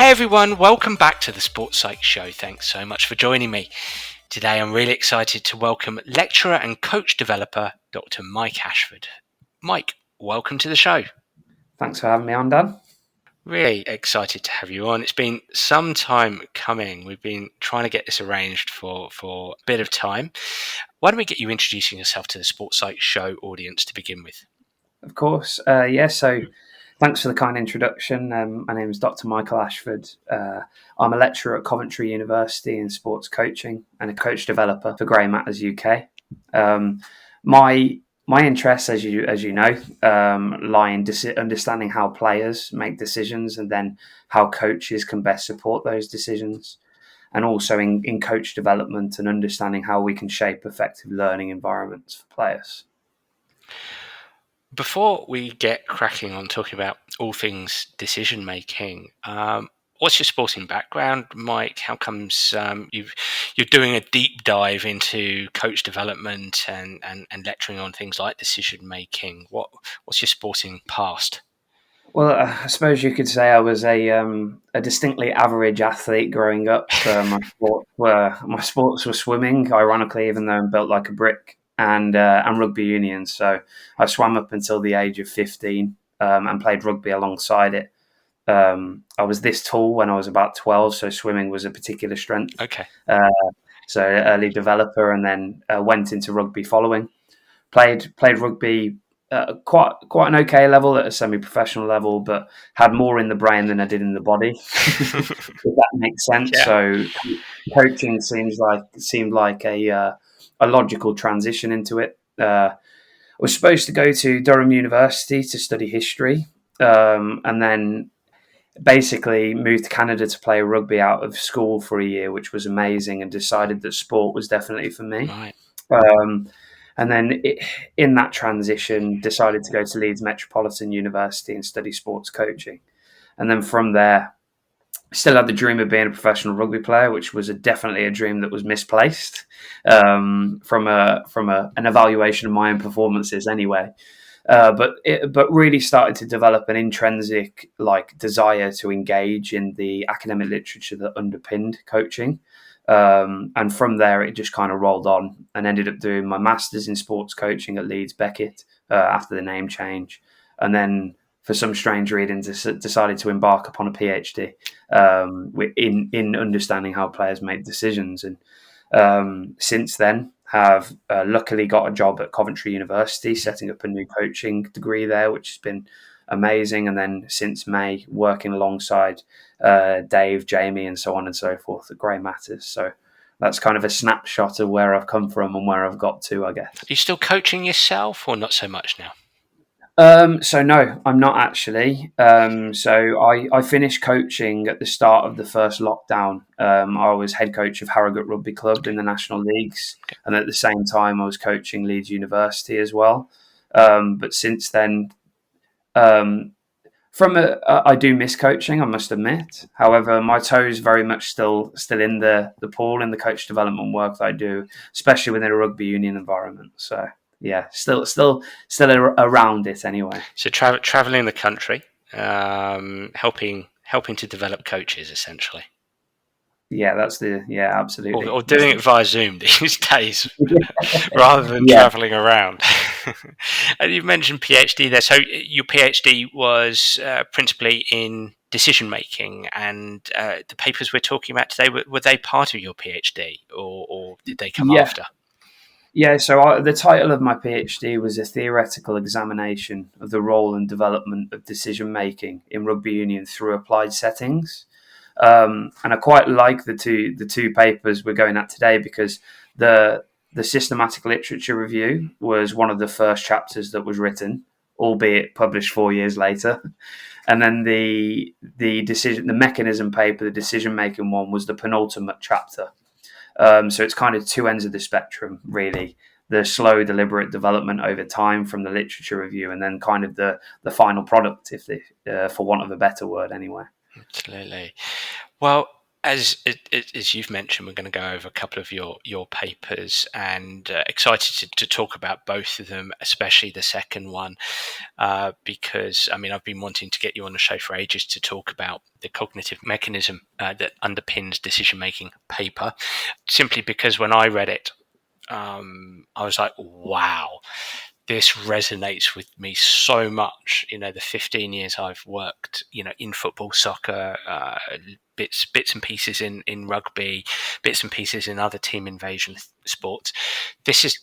Hey everyone, welcome back to the Sports Psych Show. Thanks so much for joining me. Today I'm really excited to welcome lecturer and coach developer Dr. Mike Ashford. Mike, welcome to the show. Thanks for having me on, Dan. Really excited to have you on. It's been some time coming. We've been trying to get this arranged for a bit of time. Why don't we get you introducing yourself to the Sports Psych Show audience to begin with? Of course. So thanks for the kind introduction. My name is Dr. Michael Ashford. I'm a lecturer at Coventry University in sports coaching and a coach developer for Grey Matters UK. My interests, as you know, lie in understanding how players make decisions and then how coaches can best support those decisions, and also in coach development and understanding how we can shape effective learning environments for players. Before we get cracking on talking about all things decision making, what's your sporting background, Mike? How comes you're doing a deep dive into coach development and lecturing on things like decision making? What's your sporting past? Well, I suppose you could say I was a distinctly average athlete growing up. My sports were swimming, ironically, even though I'm built like a brick, and rugby union. So I swam up until the age of 15 and played rugby alongside it. I was this tall when I was about 12, so swimming was a particular strength. Okay. So early developer, and then went into rugby following. Played rugby quite an okay level at a semi-professional level, but had more in the brain than I did in the body. If that makes sense. Yeah. So coaching seemed like a logical transition into it. I was supposed to go to Durham University to study history, and then basically moved to Canada to play rugby out of school for a year, which was amazing, and decided that sport was definitely for me. Right. And then in that transition, decided to go to Leeds Metropolitan University and study sports coaching. And then from there, still had the dream of being a professional rugby player, which was definitely a dream that was misplaced from an evaluation of my own performances anyway. But really started to develop an intrinsic desire to engage in the academic literature that underpinned coaching. And from there, it just kind of rolled on, and ended up doing my master's in sports coaching at Leeds Beckett after the name change. And then, for some strange reason, decided to embark upon a PhD in understanding how players make decisions. And since then, have luckily got a job at Coventry University, setting up a new coaching degree there, which has been amazing. And then since May, working alongside Dave, Jamie, and so on and so forth at Grey Matters. So that's kind of a snapshot of where I've come from and where I've got to, I guess. Are you still coaching yourself, or not so much now? So no, I'm not actually. So I finished coaching at the start of the first lockdown. I was head coach of Harrogate Rugby Club in the National Leagues, and at the same time I was coaching Leeds University as well. But since then, I do miss coaching, I must admit. However, my toes very much still in the pool in the coach development work that I do, especially within a rugby union environment. So yeah, still around it anyway. So traveling the country, helping to develop coaches, essentially. Yeah, absolutely. Or doing it via Zoom these days, rather than traveling around. And you mentioned PhD there. So your PhD was principally in decision making, and the papers we're talking about today, were they part of your PhD, or did they come after? Yeah, so the title of my PhD was a theoretical examination of the role and development of decision making in rugby union through applied settings. And I quite like the two papers we're going at today, because the systematic literature review was one of the first chapters that was written, albeit published 4 years later. And then the mechanism paper, the decision making one, was the penultimate chapter. So it's kind of two ends of the spectrum, really. The slow, deliberate development over time from the literature review, and then kind of the final product, for want of a better word, anyway. Absolutely. Well, as you've mentioned, we're going to go over a couple of your papers, and excited to talk about both of them, especially the second one, because I mean I've been wanting to get you on the show for ages to talk about the cognitive mechanism that underpins decision making paper, simply because when I read it, I was like, wow. This resonates with me so much. The 15 years I've worked, in football, soccer, bits and pieces in rugby, bits and pieces in other team invasion sports. This is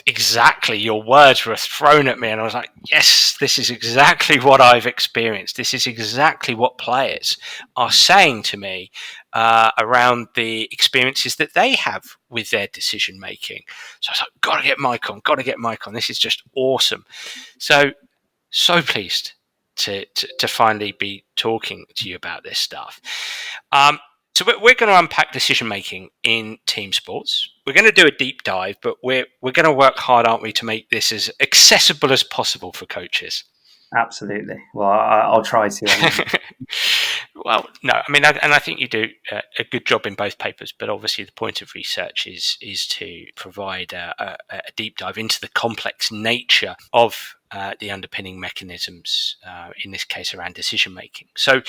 exactly, your words were thrown at me, and I was like, yes, this is exactly what I've experienced. This is exactly what players are saying to me around the experiences that they have with their decision making. So I was like, gotta get Mike on. This is just awesome. So pleased to finally be talking to you about this stuff. So we're going to unpack decision making in team sports. We're going to do a deep dive, but we're going to work hard, aren't we, to make this as accessible as possible for coaches. Absolutely. Well, I'll try to. Well, no, I mean, and I think you do a good job in both papers, but obviously the point of research is to provide a deep dive into the complex nature of the underpinning mechanisms, in this case around decision making. So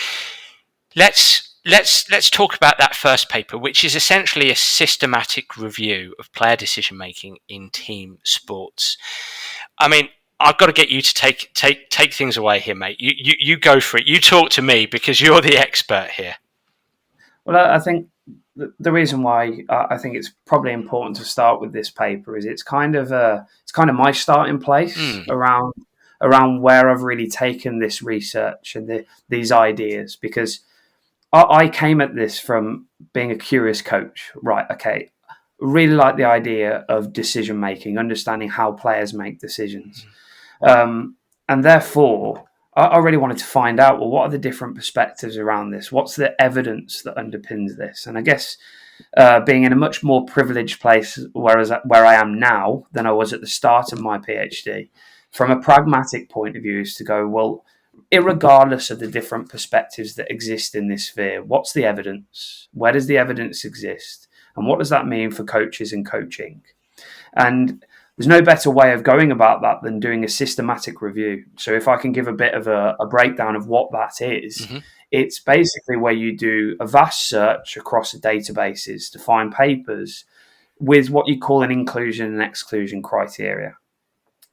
let's talk about that first paper, which is essentially a systematic review of player decision making in team sports. I mean, I've got to get you to take things away here, mate. You go for it. You talk to me because you're the expert here. Well, I think the reason why I think it's probably important to start with this paper is it's kind of my starting place around where I've really taken this research and these ideas, because I came at this from being a curious coach. Right, okay, really like the idea of decision making, understanding how players make decisions. And therefore, I really wanted to find out, well, what are the different perspectives around this? What's the evidence that underpins this? And I guess being in a much more privileged place where I am now than I was at the start of my PhD, from a pragmatic point of view, is to go, well, irregardless of the different perspectives that exist in this sphere, what's the evidence? Where does the evidence exist? And what does that mean for coaches and coaching? And there's no better way of going about that than doing a systematic review. So if I can give a bit of a breakdown of what that is, it's basically where you do a vast search across the databases to find papers with what you call an inclusion and exclusion criteria.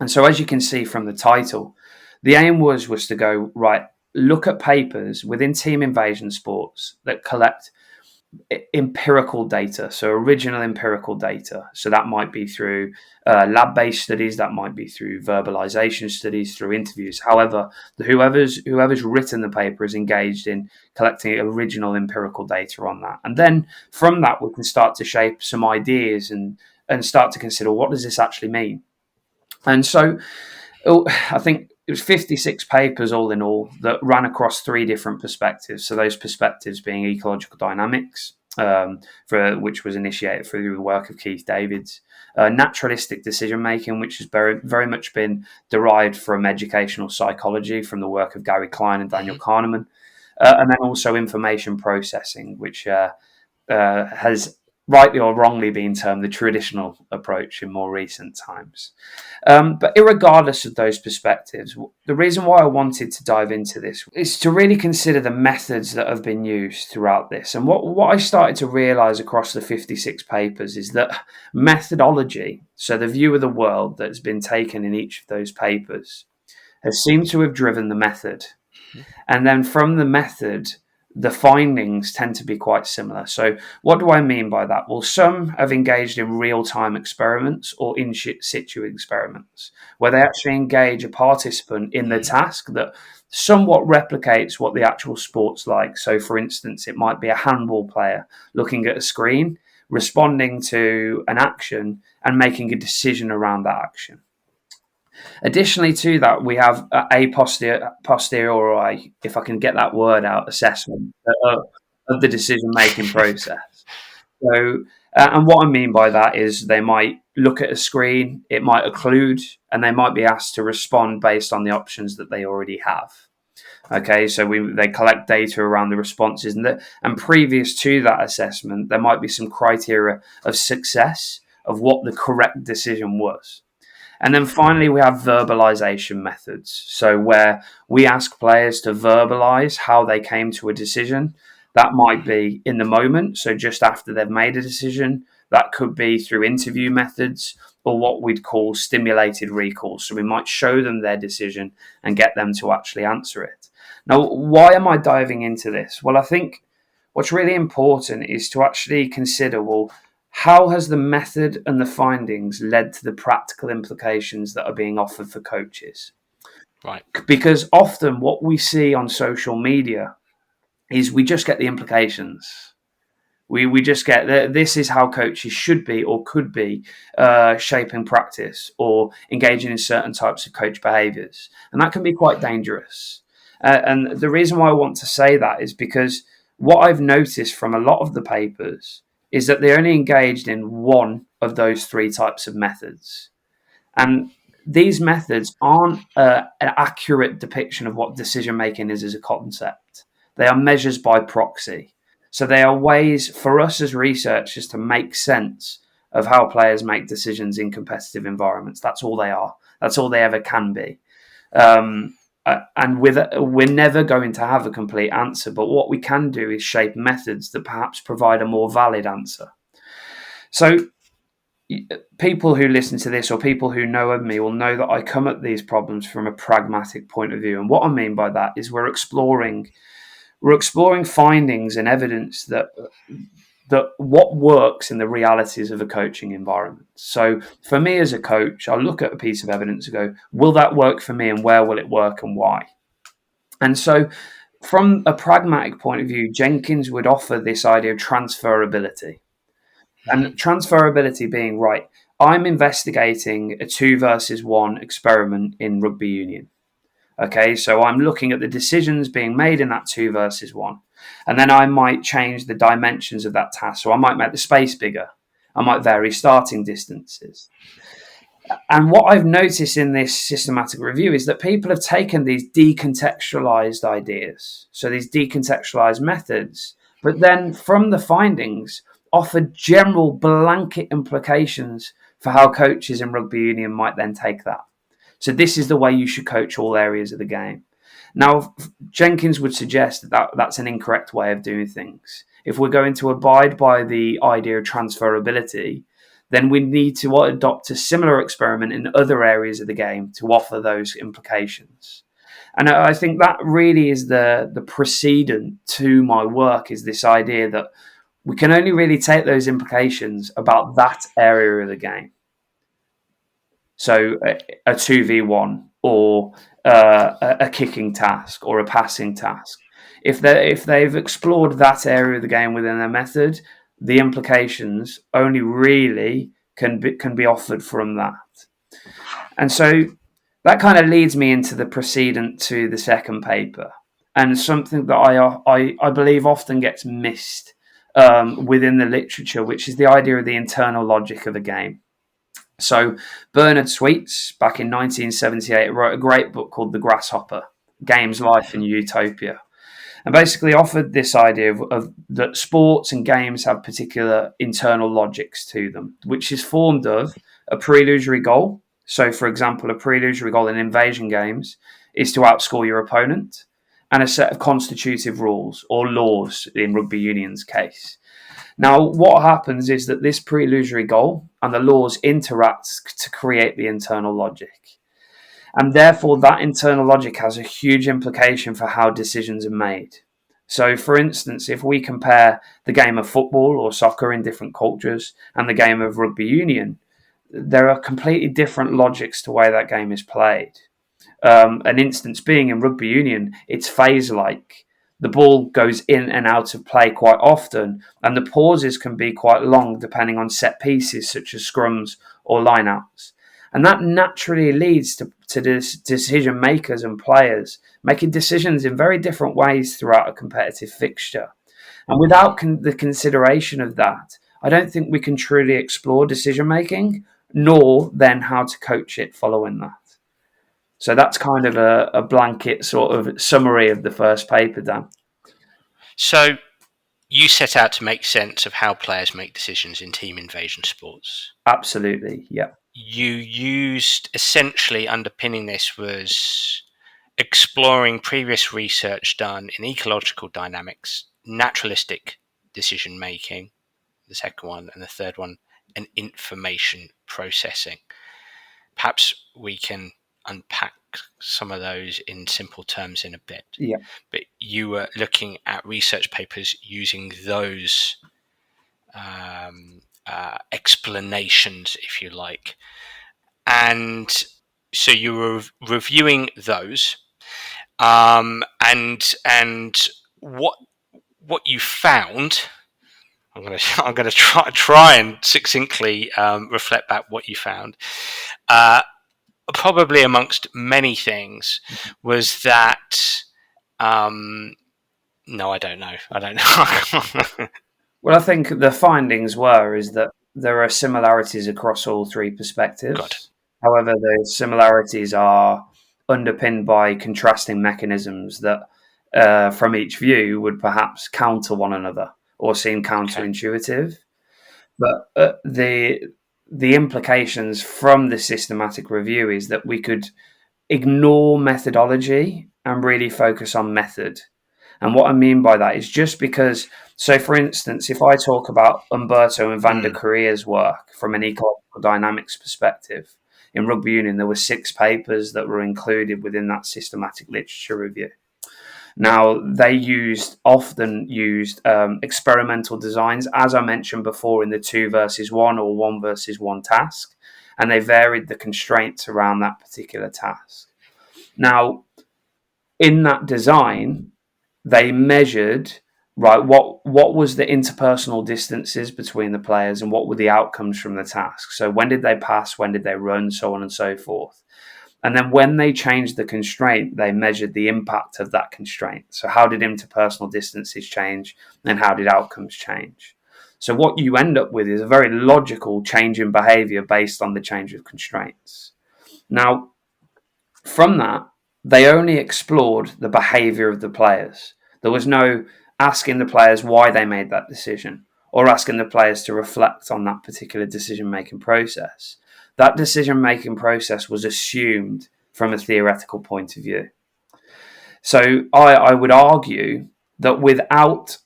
And so as you can see from the title, the aim was to go, right, look at papers within team invasion sports that collect empirical data, so original empirical data. So that might be through lab-based studies, that might be through verbalization studies, through interviews. However, whoever's written the paper is engaged in collecting original empirical data on that. And then from that, we can start to shape some ideas and start to consider, what does this actually mean? And so I think it was 56 papers all in all that ran across three different perspectives. So those perspectives being ecological dynamics, which was initiated through the work of Keith Davids, naturalistic decision making, which has very, very much been derived from educational psychology from the work of Gary Klein and Daniel Kahneman, and then also information processing, which has rightly or wrongly been termed the traditional approach in more recent times. But irregardless of those perspectives, the reason why I wanted to dive into this is to really consider the methods that have been used throughout this. And what I started to realize across the 56 papers is that methodology, so the view of the world that's been taken in each of those papers, has seemed to have driven the method. And then from the method, the findings tend to be quite similar. So what do I mean by that? Well, some have engaged in real-time experiments or in situ experiments, where they actually engage a participant in the task that somewhat replicates what the actual sport's like. So, for instance, it might be a handball player looking at a screen, responding to an action, and making a decision around that action. Additionally to that, we have a posteriori, if I can get that word out, assessment of the decision-making process. So, and what I mean by that is they might look at a screen, it might occlude, and they might be asked to respond based on the options that they already have. Okay, so they collect data around the responses, and previous to that assessment, there might be some criteria of success of what the correct decision was. And then finally, we have verbalization methods. So where we ask players to verbalize how they came to a decision. That might be in the moment, so just after they've made a decision. That could be through interview methods or what we'd call stimulated recall. So we might show them their decision and get them to actually answer it. Now, why am I diving into this? Well, I think what's really important is to actually consider, well, how has the method and the findings led to the practical implications that are being offered for coaches? Right. Because often what we see on social media is we just get the implications. We just get that this is how coaches should be or could be shaping practice or engaging in certain types of coach behaviours. And that can be quite dangerous. And the reason why I want to say that is because what I've noticed from a lot of the papers is that they're only engaged in one of those three types of methods. And these methods aren't an accurate depiction of what decision making is as a concept. They are measures by proxy. So they are ways for us as researchers to make sense of how players make decisions in competitive environments. That's all they are. That's all they ever can be. And we're never going to have a complete answer, but what we can do is shape methods that perhaps provide a more valid answer. So people who listen to this or people who know of me will know that I come at these problems from a pragmatic point of view. And what I mean by that is we're exploring findings and evidence that what works in the realities of a coaching environment. So for me as a coach, I'll look at a piece of evidence and go, will that work for me and where will it work and why? And so from a pragmatic point of view, Jenkins would offer this idea of transferability. And transferability being, right, I'm investigating a 2 versus 1 experiment in rugby union. Okay, so I'm looking at the decisions being made in that 2 versus 1. And then I might change the dimensions of that task. So I might make the space bigger. I might vary starting distances. And what I've noticed in this systematic review is that people have taken these decontextualized ideas, so these decontextualized methods, but then from the findings offered general blanket implications for how coaches in rugby union might then take that. So this is the way you should coach all areas of the game. Now, Jenkins would suggest that that's an incorrect way of doing things. If we're going to abide by the idea of transferability, then we need to adopt a similar experiment in other areas of the game to offer those implications. And I think that really is the precedent to my work, is this idea that we can only really take those implications about that area of the game. So a 2v1 or a kicking task or a passing task. If they've explored that area of the game within their method, the implications only really can be offered from that. And so that kind of leads me into the precedent to the second paper, and something that I believe often gets missed within the literature, which is the idea of the internal logic of a game. So Bernard Sweets, back in 1978, wrote a great book called The Grasshopper, Games, Life and Utopia, and basically offered this idea of that sports and games have particular internal logics to them, which is formed of a pre-illusory goal. So, for example, a pre-illusory goal in invasion games is to outscore your opponent, and a set of constitutive rules or laws in rugby union's case. Now, what happens is that this pre-illusory goal and the laws interact to create the internal logic. And therefore, that internal logic has a huge implication for how decisions are made. So, for instance, if we compare the game of football or soccer in different cultures and the game of rugby union, there are completely different logics to the way that game is played. An instance being in rugby union, it's phase-like. The ball goes in and out of play quite often, and the pauses can be quite long depending on set pieces such as scrums or lineouts. And that naturally leads to decision makers and players making decisions in very different ways throughout a competitive fixture. And without the consideration of that, I don't think we can truly explore decision making, nor then how to coach it following that. So that's kind of a blanket sort of summary of the first paper, Dan. So you set out to make sense of how players make decisions in team invasion sports. Absolutely, yeah. You used, essentially underpinning this was exploring previous research done in ecological dynamics, naturalistic decision making, the second one, and the third one, and information processing. Perhaps we can unpack some of those in simple terms in a bit. Yeah. But you were looking at research papers using those explanations, if you like. And so you were reviewing those, and what you found. I'm going to try and succinctly reflect back what you found. Probably amongst many things, was that no, I don't know. Well, I think the findings is that there are similarities across all three perspectives. God. However, those similarities are underpinned by contrasting mechanisms that, from each view, would perhaps counter one another or seem counterintuitive. Okay. But the implications from the systematic review is that we could ignore methodology and really focus on method. And what I mean by that is just because, so for instance, if I talk about Umberto and Van der Korea's work from an ecological dynamics perspective, in rugby union, there were 6 papers that were included within that systematic literature review. Now, they often used experimental designs, as I mentioned before, in the 2 versus 1 or 1 versus 1 task, and they varied the constraints around that particular task. Now, in that design, they measured, right, what was the interpersonal distances between the players and what were the outcomes from the task. So when did they pass, when did they run, so on and so forth. And then when they changed the constraint, they measured the impact of that constraint. So how did interpersonal distances change and how did outcomes change? So what you end up with is a very logical change in behavior based on the change of constraints. Now, from that, they only explored the behavior of the players. There was no asking the players why they made that decision or asking the players to reflect on that particular decision-making process. That decision-making process was assumed from a theoretical point of view. So I would argue that without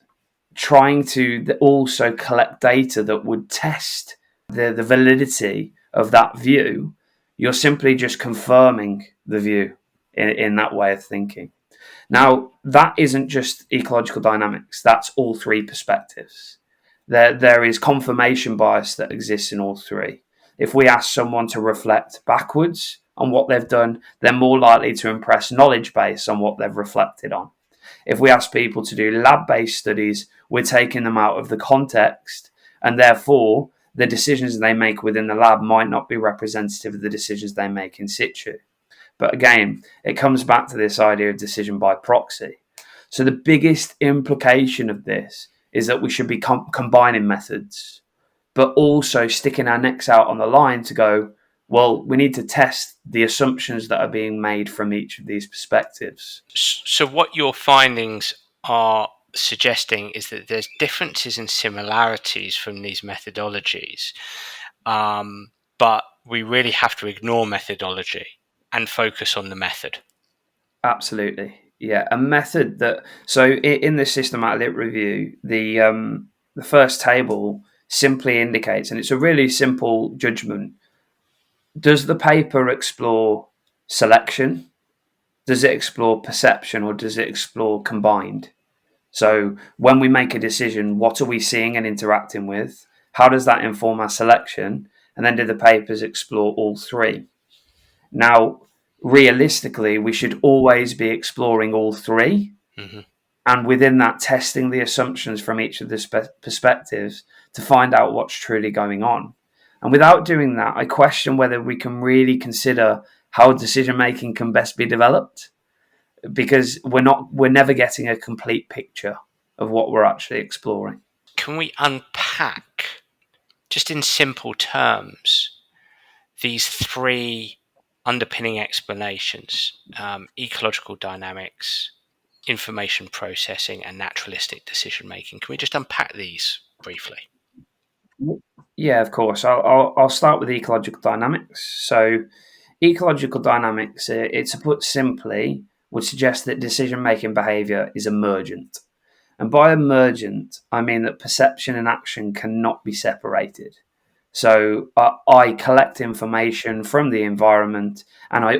trying to also collect data that would test the validity of that view, you're simply just confirming the view in that way of thinking. Now, that isn't just ecological dynamics, that's all three perspectives. There is confirmation bias that exists in all three. If we ask someone to reflect backwards on what they've done, they're more likely to impress knowledge base on what they've reflected on. If we ask people to do lab-based studies, we're taking them out of the context, and therefore the decisions they make within the lab might not be representative of the decisions they make in situ. But again, it comes back to this idea of decision by proxy. So the biggest implication of this is that we should be combining methods, but also sticking our necks out on the line to go, well, we need to test the assumptions that are being made from each of these perspectives. So what your findings are suggesting is that there's differences and similarities from these methodologies, but we really have to ignore methodology and focus on the method. Absolutely. Yeah, a method that, so in the systematic review, the first table simply indicates, and it's a really simple judgment, does the paper explore selection? Does it explore perception, or does it explore combined? So when we make a decision, what are we seeing and interacting with? How does that inform our selection? And then do the papers explore all three? Now, realistically, we should always be exploring all three. Mm-hmm. And within that, testing the assumptions from each of the perspectives to find out what's truly going on. And without doing that, I question whether we can really consider how decision-making can best be developed, because we're never getting a complete picture of what we're actually exploring. Can we unpack, just in simple terms, these three underpinning explanations, ecological dynamics, information processing, and naturalistic decision making. Can we just unpack these briefly? Yeah, of course. I'll start with ecological dynamics. So, ecological dynamics, it's put simply, would suggest that decision making behavior is emergent. And by emergent, I mean that perception and action cannot be separated. So I collect information from the environment and I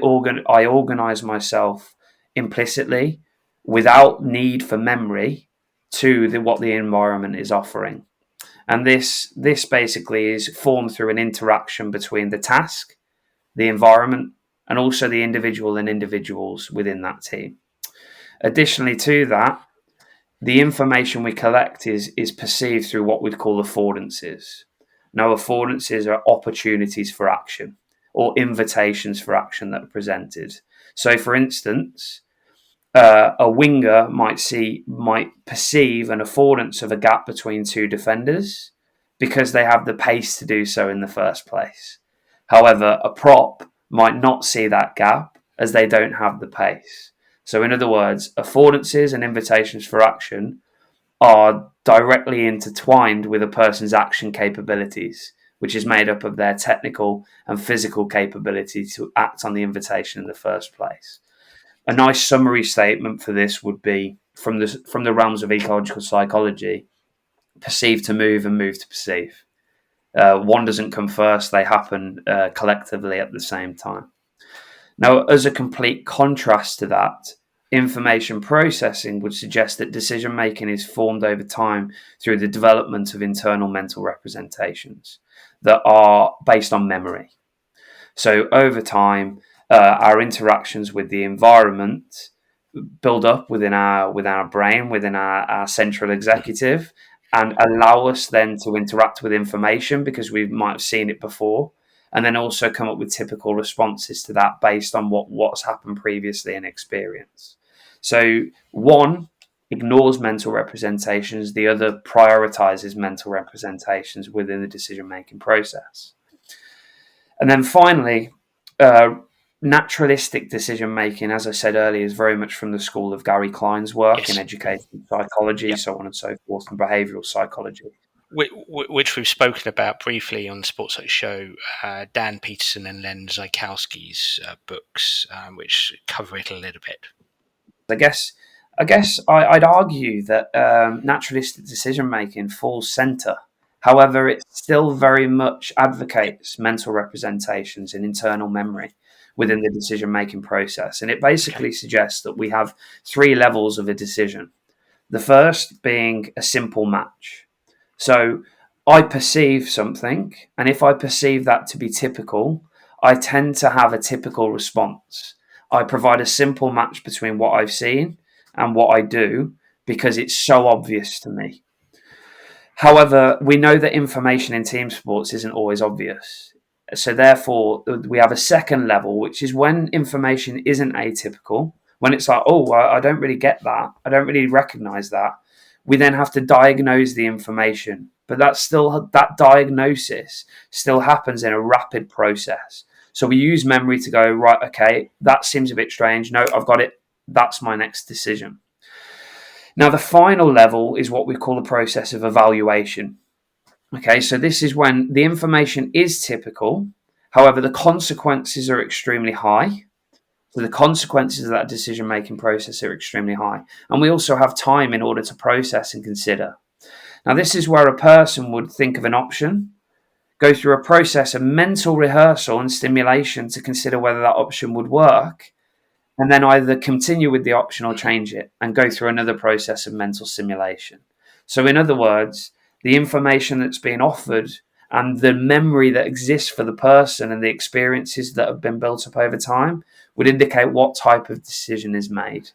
organize myself implicitly without need for memory to what the environment is offering. And this basically is formed through an interaction between the task, the environment, and also the individual and individuals within that team. Additionally to that, the information we collect is perceived through what we'd call affordances. Now, affordances are opportunities for action or invitations for action that are presented. So, for instance, a winger might perceive an affordance of a gap between two defenders because they have the pace to do so in the first place. However, a prop might not see that gap as they don't have the pace. So, in other words, affordances and invitations for action are directly intertwined with a person's action capabilities, which is made up of their technical and physical capability to act on the invitation in the first place. A nice summary statement for this would be from the realms of ecological psychology: perceive to move and move to perceive. One doesn't come first; they happen collectively at the same time. Now, as a complete contrast to that, information processing would suggest that decision making is formed over time through the development of internal mental representations that are based on memory. So, over time, our interactions with the environment build up within our brain, within our central executive, and allow us then to interact with information because we might have seen it before, and then also come up with typical responses to that based on what's happened previously in experience. So one ignores mental representations, the other prioritizes mental representations within the decision making process. And then finally, naturalistic decision making, as I said earlier, is very much from the school of Gary Klein's work in Yes. education psychology, Yep. so on and so forth, and behavioural psychology. Which we've spoken about briefly on the Sports Site show, Dan Peterson and Len Zajkowski's books, which cover it a little bit. I guess I'd argue that naturalistic decision making falls centre. However, it still very much advocates mental representations and internal memory within the decision making process. And it basically suggests that we have three levels of a decision. The first being a simple match. So I perceive something, and if I perceive that to be typical, I tend to have a typical response. I provide a simple match between what I've seen and what I do because it's so obvious to me. However, we know that information in team sports isn't always obvious. So, therefore, we have a second level, which is when information isn't atypical, when it's like, oh, I don't really get that, I don't really recognize that. We then have to diagnose the information. But that diagnosis still happens in a rapid process. So we use memory to go, right, okay, that seems a bit strange. No, I've got it. That's my next decision. Now, the final level is what we call the process of evaluation. Okay, so this is when the information is typical, however, the consequences are extremely high. So the consequences of that decision making process are extremely high. And we also have time in order to process and consider. Now, this is where a person would think of an option, go through a process of mental rehearsal and stimulation to consider whether that option would work, and then either continue with the option or change it and go through another process of mental simulation. So, in other words, the information that's being offered and the memory that exists for the person and the experiences that have been built up over time would indicate what type of decision is made.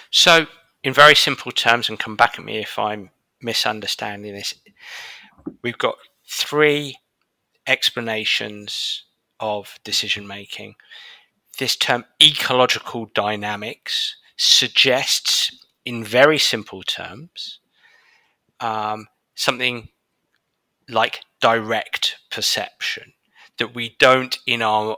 So, in very simple terms, and come back at me if I'm misunderstanding this, we've got three explanations of decision making. This term ecological dynamics suggests, in very simple terms, something like direct perception. that we don't in our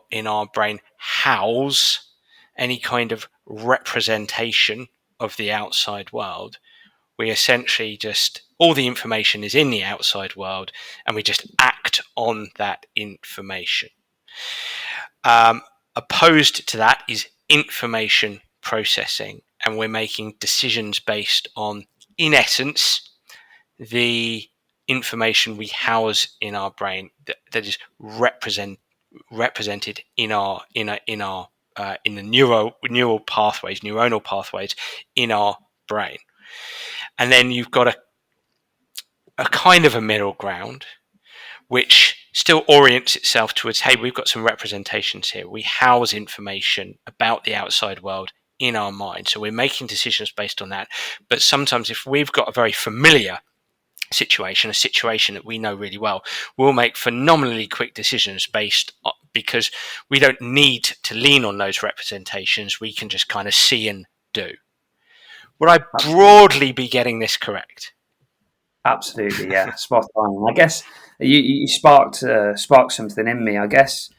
brain house any kind of representation of the outside world. We essentially just, all the information is in the outside world, and we just act on that information. Opposed to that is information processing, and we're making decisions based on, in essence, the information we house in our brain that is represented in the neuronal pathways in our brain. And then you've got a kind of a middle ground, which still orients itself towards, hey, we've got some representations here. We house information about the outside world in our mind. So we're making decisions based on that. But sometimes if we've got a very familiar situation, a situation that we know really well, we'll make phenomenally quick decisions because we don't need to lean on those representations. We can just kind of see and do. Would I broadly be getting this correct? Absolutely, yeah, spot on. I guess you sparked something in me. I guess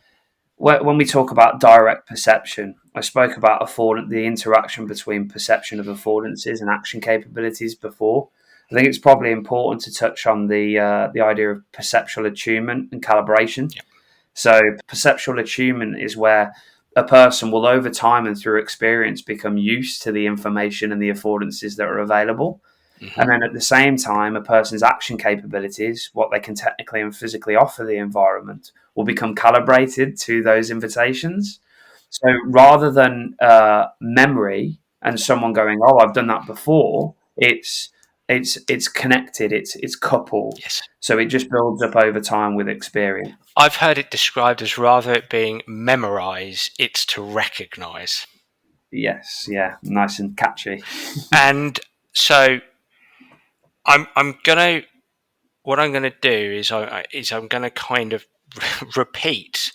when we talk about direct perception, I spoke about the interaction between perception of affordances and action capabilities before. I think it's probably important to touch on the idea of perceptual attunement and calibration. Yeah. So perceptual attunement is where a person will, over time and through experience, become used to the information and the affordances that are available. Mm-hmm. And then at the same time, a person's action capabilities, what they can technically and physically offer the environment, will become calibrated to those invitations. So rather than memory and someone going, "Oh, I've done that before," it's connected, it's coupled. Yes. So it just builds up over time with experience. I've heard it described as, rather it being memorize, it's to recognize. Yes, yeah, nice and catchy. And so what I'm gonna do is I'm gonna kind of repeat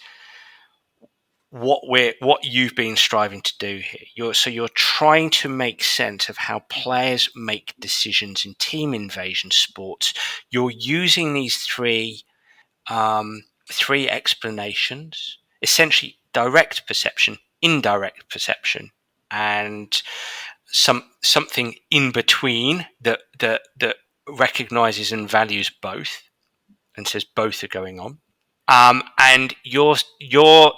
what you've been striving to do here. You're trying to make sense of how players make decisions in team invasion sports. You're using these three explanations: essentially direct perception, indirect perception, and something in between that recognizes and values both, and says both are going on. And you're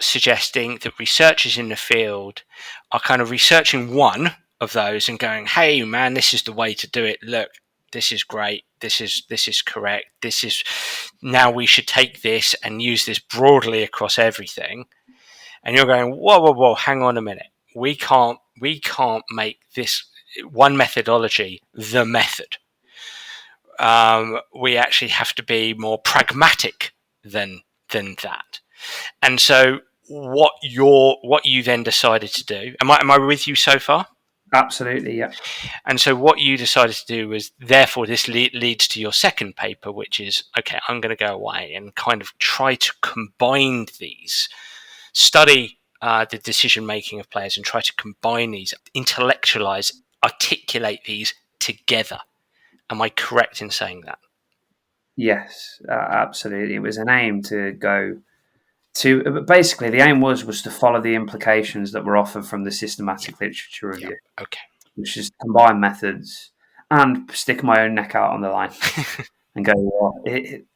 suggesting that researchers in the field are kind of researching one of those and going, "Hey, man, this is the way to do it. Look, this is great. This is correct. Now we should take this and use this broadly across everything." And you're going, "Whoa! Hang on a minute. We can't make this one methodology the method. We actually have to be more pragmatic than that." And so what you then decided to do, am I with you so far? Absolutely, yeah. And so what you decided to do was, therefore this leads to your second paper, which is, okay, I'm going to go away and kind of try to combine these, study the decision making of players and try to combine these, intellectualize, articulate these together. Am I correct in saying that? Yes, absolutely. It was an aim to go to, basically the aim was to follow the implications that were offered from the systematic literature review. Yeah. Okay. Which is combine methods and stick my own neck out on the line and go,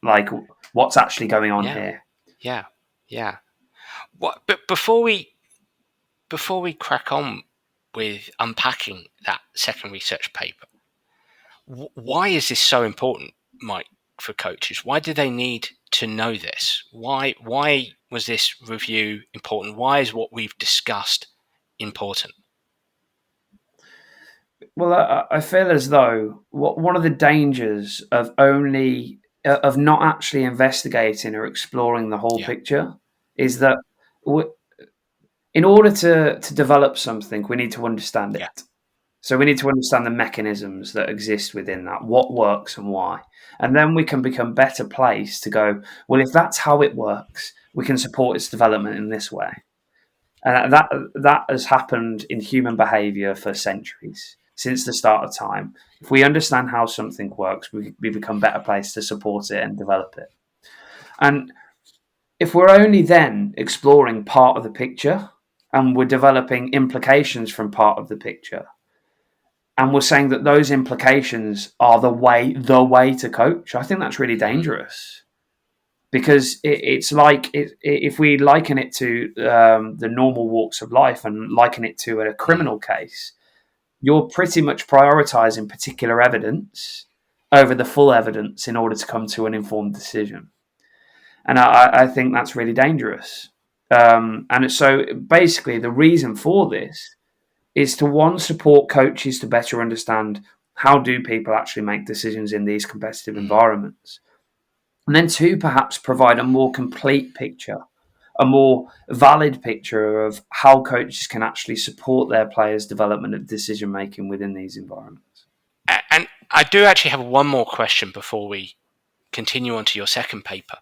like, what's actually going on here? Yeah. But before we crack on with unpacking that second research paper, why is this so important, Mike, for coaches? Why do they need to know this? Why was this review important? Why is what we've discussed important? Well, I feel as though one of the dangers of not actually investigating or exploring the whole picture is that in order to develop something, we need to understand it. Yeah. So we need to understand the mechanisms that exist within that, what works and why. And then we can become better placed to go, well, if that's how it works, we can support its development in this way. And that has happened in human behavior for centuries, since the start of time. If we understand how something works, we become better placed to support it and develop it. And if we're only then exploring part of the picture and we're developing implications from part of the picture, and we're saying that those implications are the way to coach, I think that's really dangerous. Because it's like if we liken it to the normal walks of life and liken it to a criminal case, you're pretty much prioritizing particular evidence over the full evidence in order to come to an informed decision. And I think that's really dangerous. And so basically the reason for this is to, one, support coaches to better understand how do people actually make decisions in these competitive environments. And then two, perhaps provide a more complete picture, a more valid picture of how coaches can actually support their players' development of decision making within these environments. And I do actually have one more question before we continue on to your second paper.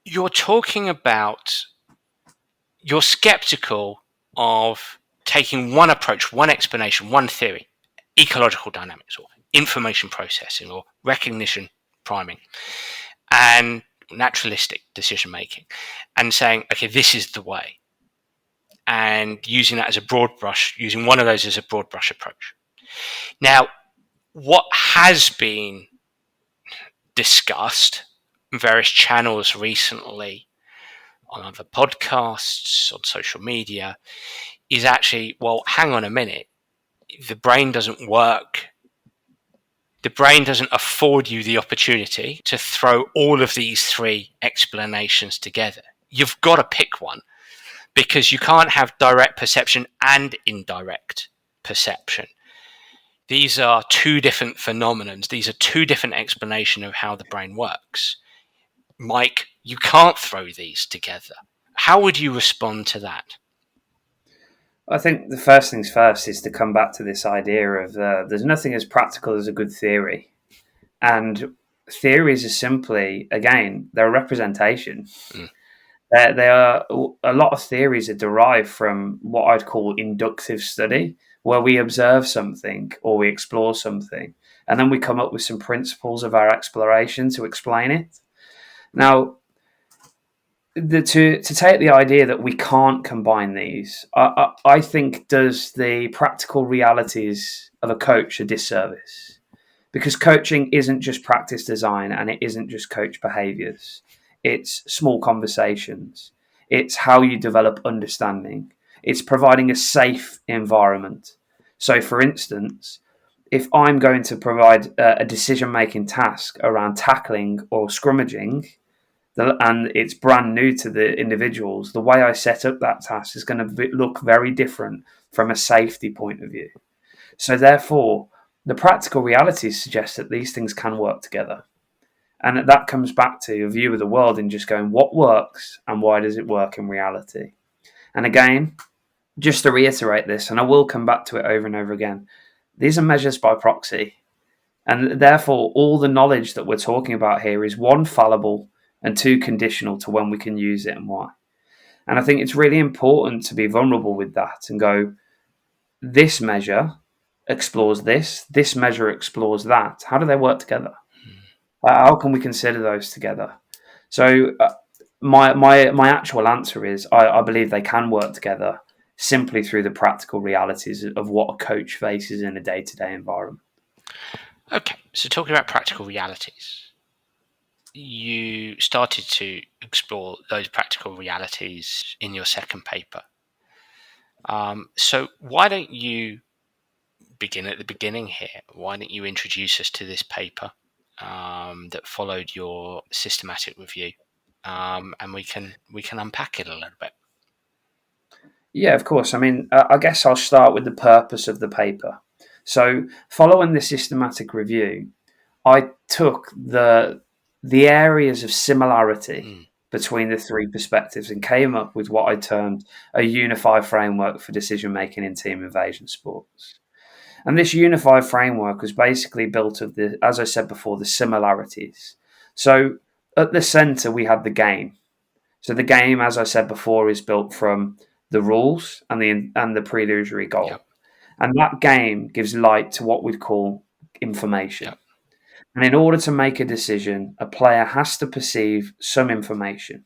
You're talking about, you're skeptical of taking one approach, one explanation, one theory, ecological dynamics or information processing or recognition priming and naturalistic decision making, and saying, okay, this is the way, and using that as a broad brush, using one of those as a broad brush approach. Now, what has been discussed in various channels recently, on other podcasts, on social media, is actually, well, hang on a minute, the brain doesn't work. The brain doesn't afford you the opportunity to throw all of these three explanations together. You've got to pick one, because you can't have direct perception and indirect perception. These are two different phenomenons. These are two different explanations of how the brain works. Mike, you can't throw these together. How would you respond to that? I think the first things first is to come back to this idea of there's nothing as practical as a good theory. And theories are simply, again, they're a representation. They are, a lot of theories are derived from what I'd call inductive study, where we observe something or we explore something, and then we come up with some principles of our exploration to explain it. Now, to take the idea that we can't combine these, I think does the practical realities of a coach a disservice. Because coaching isn't just practice design and it isn't just coach behaviors. It's small conversations. It's how you develop understanding. It's providing a safe environment. So, for instance, if I'm going to provide a decision-making task around tackling or scrummaging, and it's brand new to the individuals, the way I set up that task is going to look very different from a safety point of view. So, therefore, the practical realities suggest that these things can work together. And that comes back to a view of the world and just going, what works and why does it work in reality? And again, just to reiterate this, and I will come back to it over and over again, these are measures by proxy. And therefore, all the knowledge that we're talking about here is, one, fallible, and two, conditional to when we can use it and why. And I think it's really important to be vulnerable with that and go, this measure explores this measure explores that. How do they work together? How can we consider those together? So my actual answer is I believe they can work together simply through the practical realities of what a coach faces in a day-to-day environment. Okay, so talking about practical realities, you started to explore those practical realities in your second paper. So why don't you begin at the beginning here? Why don't you introduce us to this paper that followed your systematic review, and we can unpack it a little bit. Yeah, of course. I mean, I guess I'll start with the purpose of the paper. So, following the systematic review, I took the areas of similarity between the three perspectives and came up with what I termed a unified framework for decision making in team invasion sports. And this unified framework was basically built of the, as I said before, the similarities. So at the center, we had the game. So the game, as I said before, is built from the rules and the pre-illusory goal. Yep. And that game gives light to what we'd call information. Yep. And in order to make a decision, a player has to perceive some information.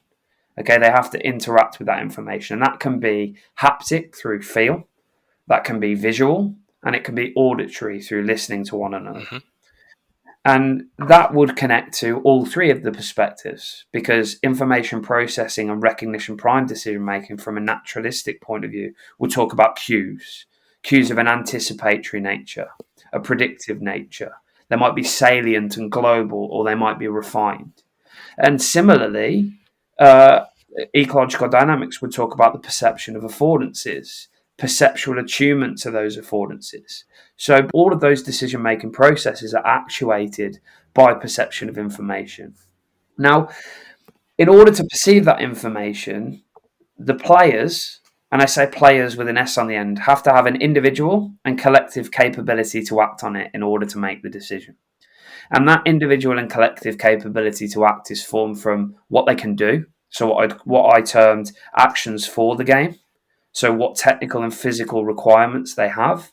Okay, they have to interact with that information. And that can be haptic through feel, that can be visual, and it can be auditory through listening to one another. Mm-hmm. And that would connect to all three of the perspectives, because information processing and recognition prime decision making from a naturalistic point of view will talk about cues of an anticipatory nature, a predictive nature. They might be salient and global, or they might be refined. And similarly, ecological dynamics would talk about the perception of affordances, perceptual attunement to those affordances. So all of those decision-making processes are actuated by perception of information. Now, in order to perceive that information, the players, and I say players with an S on the end, have to have an individual and collective capability to act on it in order to make the decision. And that individual and collective capability to act is formed from what they can do. So what I termed actions for the game. So what technical and physical requirements they have.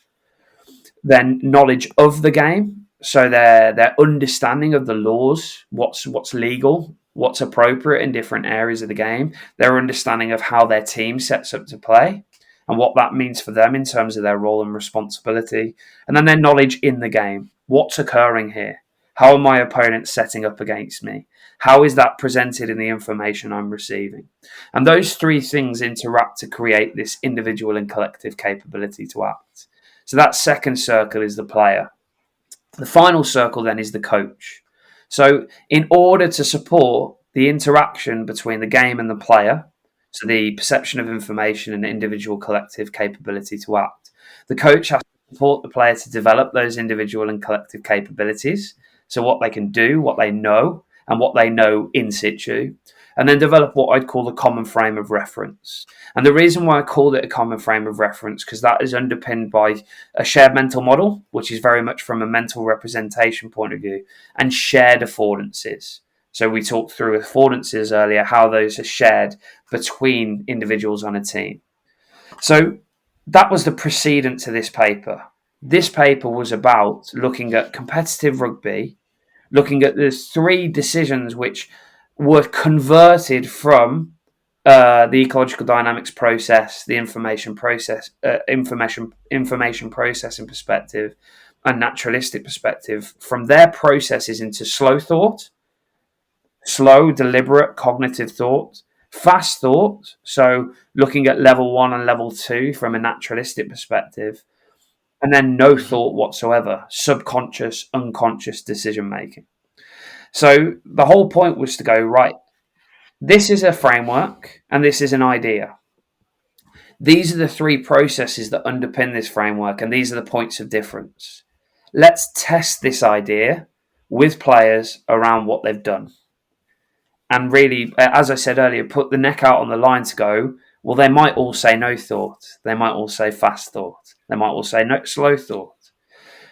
Then knowledge of the game. So their understanding of the laws, what's legal, what's appropriate in different areas of the game. Their understanding of how their team sets up to play and what that means for them in terms of their role and responsibility. And then their knowledge in the game. What's occurring here? How are my opponents setting up against me? How is that presented in the information I'm receiving? And those three things interact to create this individual and collective capability to act. So that second circle is the player. The final circle then is the coach. So in order to support the interaction between the game and the player, so the perception of information and individual collective capability to act, the coach has to support the player to develop those individual and collective capabilities. So what they can do, what they know, and what they know in situ, and then develop what I'd call a common frame of reference. And the reason why I called it a common frame of reference, because that is underpinned by a shared mental model, which is very much from a mental representation point of view, and shared affordances. So we talked through affordances earlier, how those are shared between individuals on a team. So that was the precedent to this paper. This paper was about looking at competitive rugby, looking at the three decisions which were converted from the ecological dynamics process, the information processing perspective, and naturalistic perspective, from their processes into slow thought, slow, deliberate, cognitive thought, fast thought, so looking at level 1 and level 2 from a naturalistic perspective, and then no thought whatsoever, subconscious, unconscious decision making. So the whole point was to go, right, this is a framework and this is an idea. These are the three processes that underpin this framework, and these are the points of difference. Let's test this idea with players around what they've done. And really, as I said earlier, put the neck out on the line to go, well, they might all say no thought. They might all say fast thought. They might all say no, slow thought.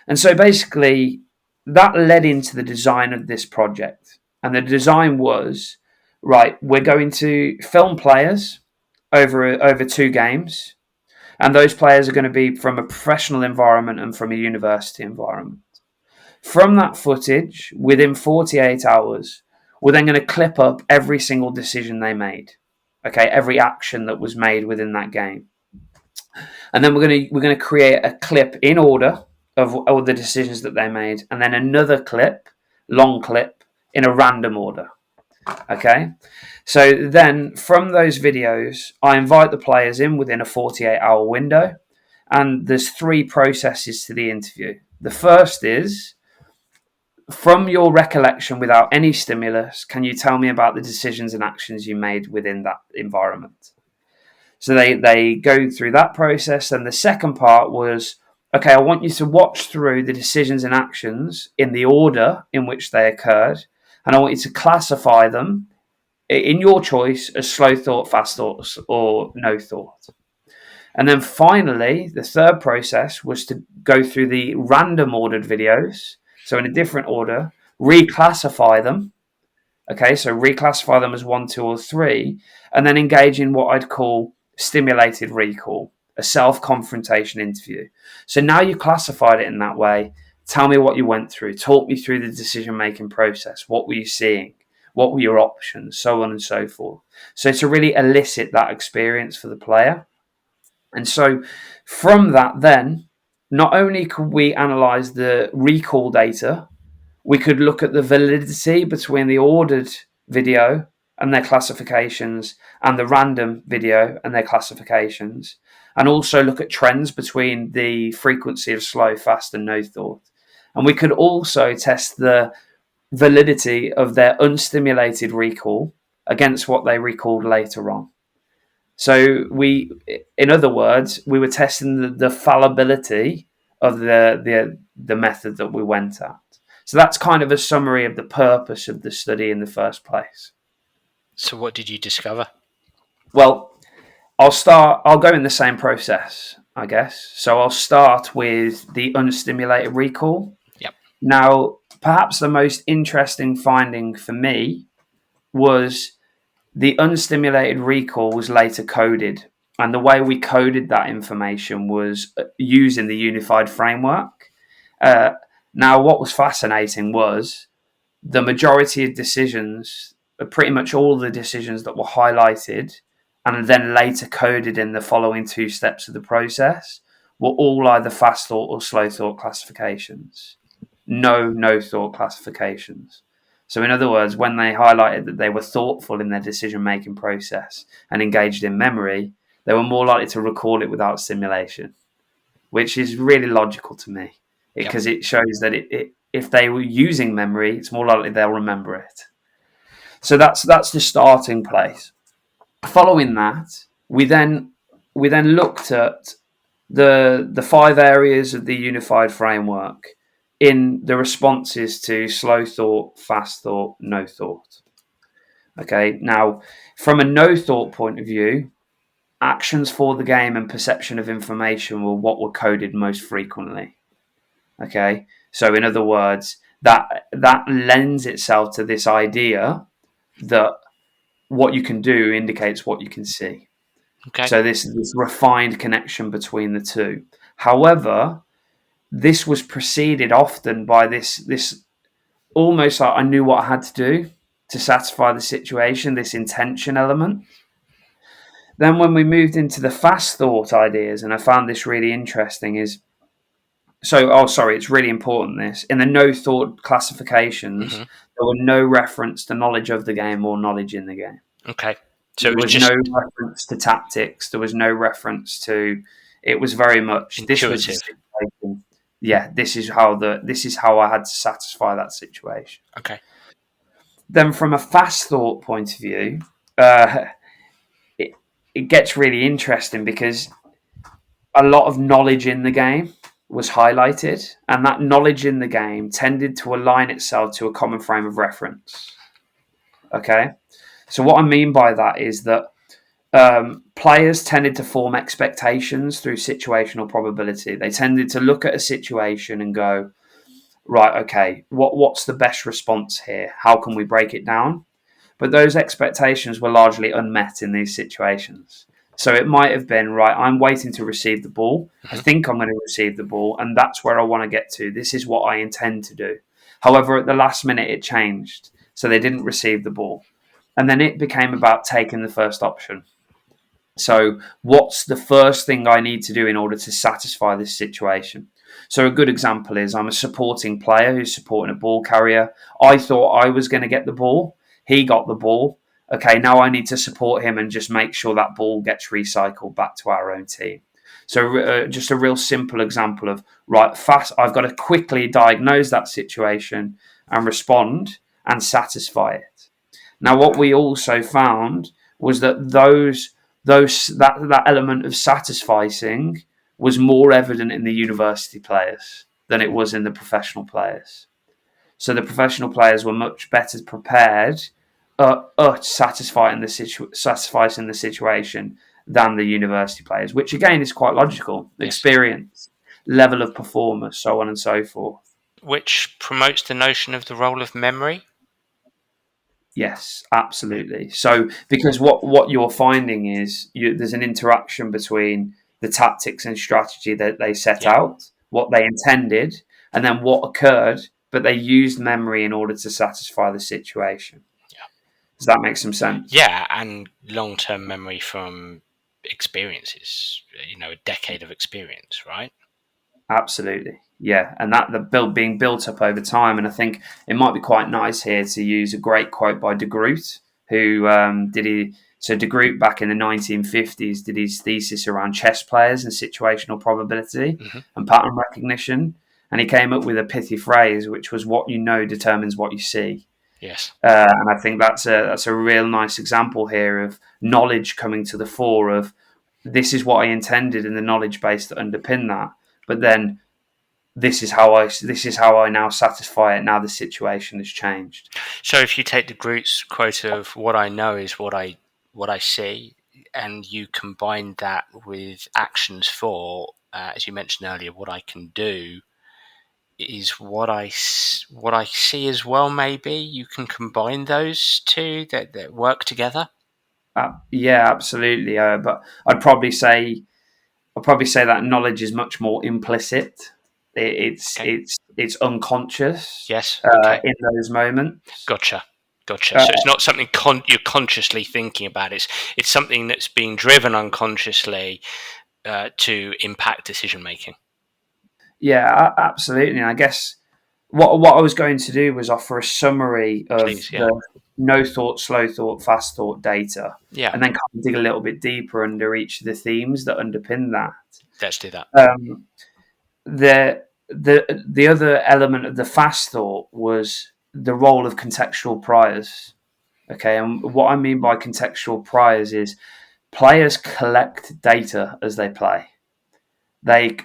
And so basically, that led into the design of this project. And the design was, right, we're going to film players over 2 games. And those players are going to be from a professional environment and from a university environment. From that footage, within 48 hours, we're then going to clip up every single decision they made. Okay, every action that was made within that game. And then we're going to create a clip in order of all the decisions that they made, and then another clip, long clip, in a random order. Okay, so then from those videos, I invite the players in within a 48-hour window, and there's 3 processes to the interview. The first is, from your recollection without any stimulus, can you tell me about the decisions and actions you made within that environment? So they go through that process. And the second part was, okay, I want you to watch through the decisions and actions in the order in which they occurred. And I want you to classify them in your choice as slow thought, fast thoughts, or no thought. And then finally, the third process was to go through the random ordered videos. So in a different order, reclassify them. Okay, so reclassify them as 1, 2, or 3, and then engage in what I'd call stimulated recall, a self-confrontation interview. So now you classified it in that way. Tell me what you went through. Talk me through the decision-making process. What were you seeing? What were your options? So on and so forth. So to really elicit that experience for the player. And so from that, then, not only could we analyze the recall data, we could look at the validity between the ordered video and their classifications and the random video and their classifications, and also look at trends between the frequency of slow, fast, and no thought. And we could also test the validity of their unstimulated recall against what they recalled later on. So in other words, we were testing the fallibility of the method that we went at. So that's kind of a summary of the purpose of the study in the first place. So what did you discover? Well, I'll go in the same process, I guess. So I'll start with the unstimulated recall. Yep. Now, perhaps the most interesting finding for me was the unstimulated recall was later coded. And the way we coded that information was using the unified framework. Now, what was fascinating was the majority of decisions, pretty much all the decisions that were highlighted and then later coded in the following two steps of the process, were all either fast thought or slow thought classifications. No thought classifications. So in other words, when they highlighted that they were thoughtful in their decision-making process and engaged in memory, they were more likely to recall it without stimulation, which is really logical to me because it shows that if they were using memory, it's more likely they'll remember it. So that's the starting place. Following that, we then looked at the 5 areas of the unified framework in the responses to slow thought, fast thought, no thought. Okay, now from a no thought point of view, actions for the game and perception of information were what were coded most frequently. Okay, so in other words, that lends itself to this idea that what you can do indicates what you can see. Okay. So this refined connection between the two. However, this was preceded often by this almost like I knew what I had to do to satisfy the situation, this intention element. Then when we moved into the fast thought ideas, and I found this really interesting, it's really important this. In the no thought classifications, there were no reference to knowledge of the game or knowledge in the game. Okay. So there was no reference to tactics. There was no reference to. It was very much intuitive. This was the situation. Yeah, this is how I had to satisfy that situation. Okay. Then, from a fast thought point of view, it gets really interesting because a lot of knowledge in the game was highlighted, and that knowledge in the game tended to align itself to a common frame of reference. Okay, so what I mean by that is that players tended to form expectations through situational probability. They tended to look at a situation and go, right, okay, what's the best response here? How can we break it down? But those expectations were largely unmet in these situations. So it might have been, right, I'm waiting to receive the ball. I think I'm going to receive the ball, and that's where I want to get to. This is what I intend to do. However, at the last minute, it changed. So they didn't receive the ball. And then it became about taking the first option. So what's the first thing I need to do in order to satisfy this situation? So a good example is I'm a supporting player who's supporting a ball carrier. I thought I was going to get the ball. He got the ball. Okay, now I need to support him and just make sure that ball gets recycled back to our own team. So just a real simple example of, right, fast. I've got to quickly diagnose that situation and respond and satisfy it. Now, what we also found was that that element of satisfying was more evident in the university players than it was in the professional players. So the professional players were much better prepared satisfying the situation than the university players, which again is quite logical. Yes. Experience, level of performance, so on and so forth. Which promotes the notion of the role of memory? Yes, absolutely. So because what you're finding is there's an interaction between the tactics and strategy that they set out, what they intended, and then what occurred, but they used memory in order to satisfy the situation. Yeah. Does that make some sense? Yeah, and long-term memory from experiences, a decade of experience, right? Absolutely. Yeah, and that being built up over time, and I think it might be quite nice here to use a great quote by de Groot, who de Groot back in the 1950s did his thesis around chess players and situational probability and pattern recognition, and he came up with a pithy phrase, which was "What you know determines what you see." Yes. And I think that's a real nice example here of knowledge coming to the fore of this is what I intended and the knowledge base that underpin that, but then this is how I now satisfy it. Now the situation has changed. So if you take the Groot's quote of "What I know is what I see," and you combine that with actions for, as you mentioned earlier, what I can do is what I see as well. Maybe you can combine those two that work together. Yeah, absolutely. But I'd probably say that knowledge is much more implicit. Okay. It's unconscious Yes. Okay. in those moments. Gotcha. So Uh, it's not something you're consciously thinking about. It's something that's being driven unconsciously to impact decision making. yeah, absolutely. And I guess what I was going to do was offer a summary of Please, yeah. the no thought, slow thought, fast thought data, Yeah. and then kind of dig a little bit deeper under each of the themes that underpin that. Let's do that. The other element of the fast thought was the role of contextual priors. Okay, and what I mean by contextual priors is players collect data as they play. They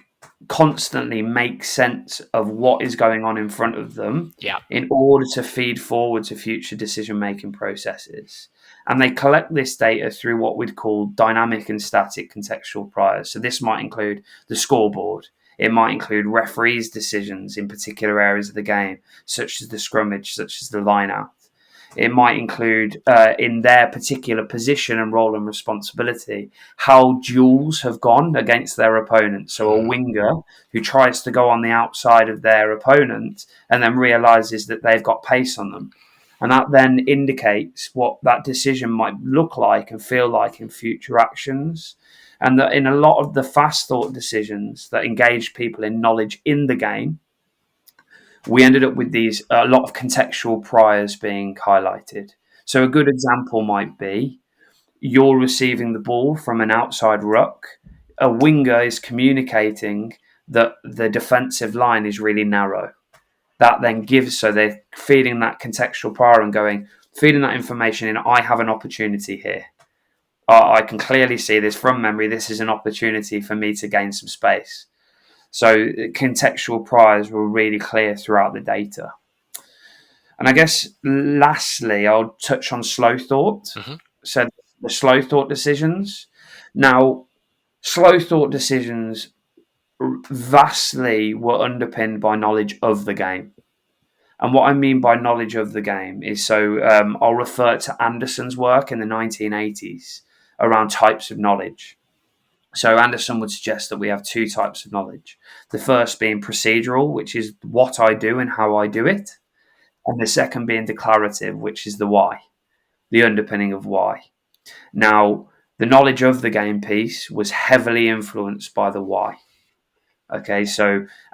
constantly make sense of what is going on in front of them Yeah. in order to feed forward to future decision making processes. And they collect this data through what we'd call dynamic and static contextual priors. So this might include the scoreboard. It might include referees' decisions in particular areas of the game, such as the scrummage, such as the line out. It might include, in their particular position and role and responsibility, how duels have gone against their opponent. So a winger who tries to go on the outside of their opponent and then realizes that they've got pace on them. And that then indicates what that decision might look like and feel like in future actions. And that in a lot of the fast thought decisions that engage people in knowledge in the game, we ended up with a lot of contextual priors being highlighted. So a good example might be you're receiving the ball from an outside ruck. A winger is communicating that the defensive line is really narrow. That then gives, so they're feeding that contextual prior and feeding that information in. I have an opportunity here. I can clearly see this from memory. This is an opportunity for me to gain some space. So contextual priors were really clear throughout the data. And I guess lastly, I'll touch on slow thought. So the slow thought decisions. Now, slow thought decisions vastly were underpinned by knowledge of the game. And what I mean by knowledge of the game is I'll refer to Anderson's work in the 1980s around types of knowledge. So Anderson would suggest that we have two types of knowledge. The first being procedural, which is what I do and how I do it. And the second being declarative, which is the why, the underpinning of why. Now, the knowledge of the game piece was heavily influenced by the why. Okay,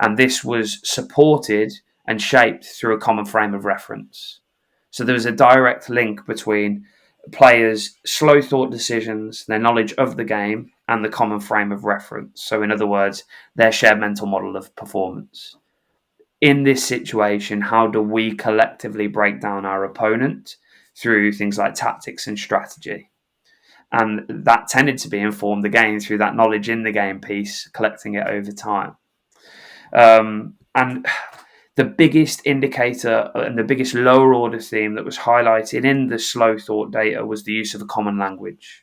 and this was supported and shaped through a common frame of reference. So there was a direct link between players' slow thought decisions, their knowledge of the game, and the common frame of reference. So, in other words, their shared mental model of performance. In this situation, how do we collectively break down our opponent through things like tactics and strategy? And that tended to be informed again through that knowledge in the game piece, collecting it over time. And the biggest indicator and the biggest lower order theme that was highlighted in the slow thought data was the use of a common language.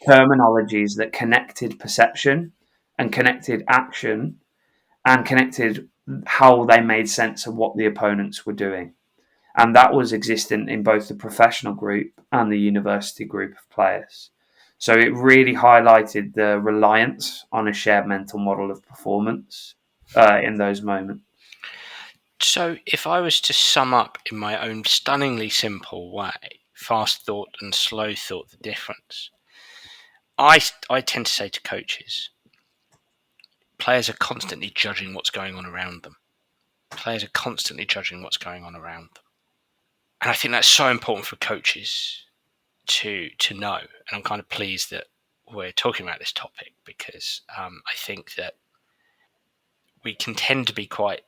Terminologies that connected perception and connected action and connected how they made sense of what the opponents were doing. And that was existent in both the professional group and the university group of players. So it really highlighted the reliance on a shared mental model of performance in those moments. So, if I was to sum up in my own stunningly simple way, fast thought and slow thought, the difference, I tend to say to coaches, players are constantly judging what's going on around them. Players are constantly judging what's going on around them. And I think that's so important for coaches to know. And I'm kind of pleased that we're talking about this topic, because I think that we can tend to be quite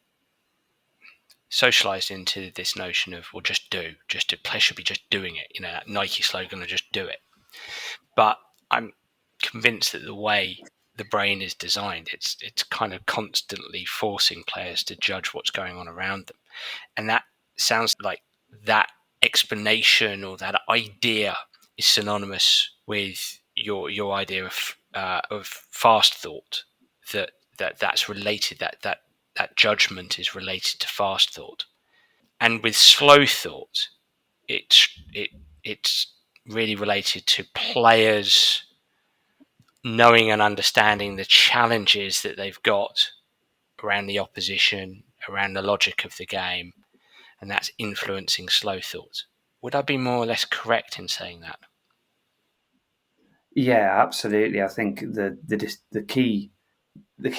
socialized into this notion of, well, just do. Players should be just doing it. That Nike slogan of just do it. But I'm convinced that the way the brain is designed, it's kind of constantly forcing players to judge what's going on around them. And that sounds like that explanation or that idea is synonymous with your idea of fast thought, that's related, that judgment is related to fast thought. And with slow thought, it's really related to players knowing and understanding the challenges that they've got around the opposition, around the logic of the game, and that's influencing slow thought. Would I be more or less correct in saying that? Yeah, absolutely. I think the key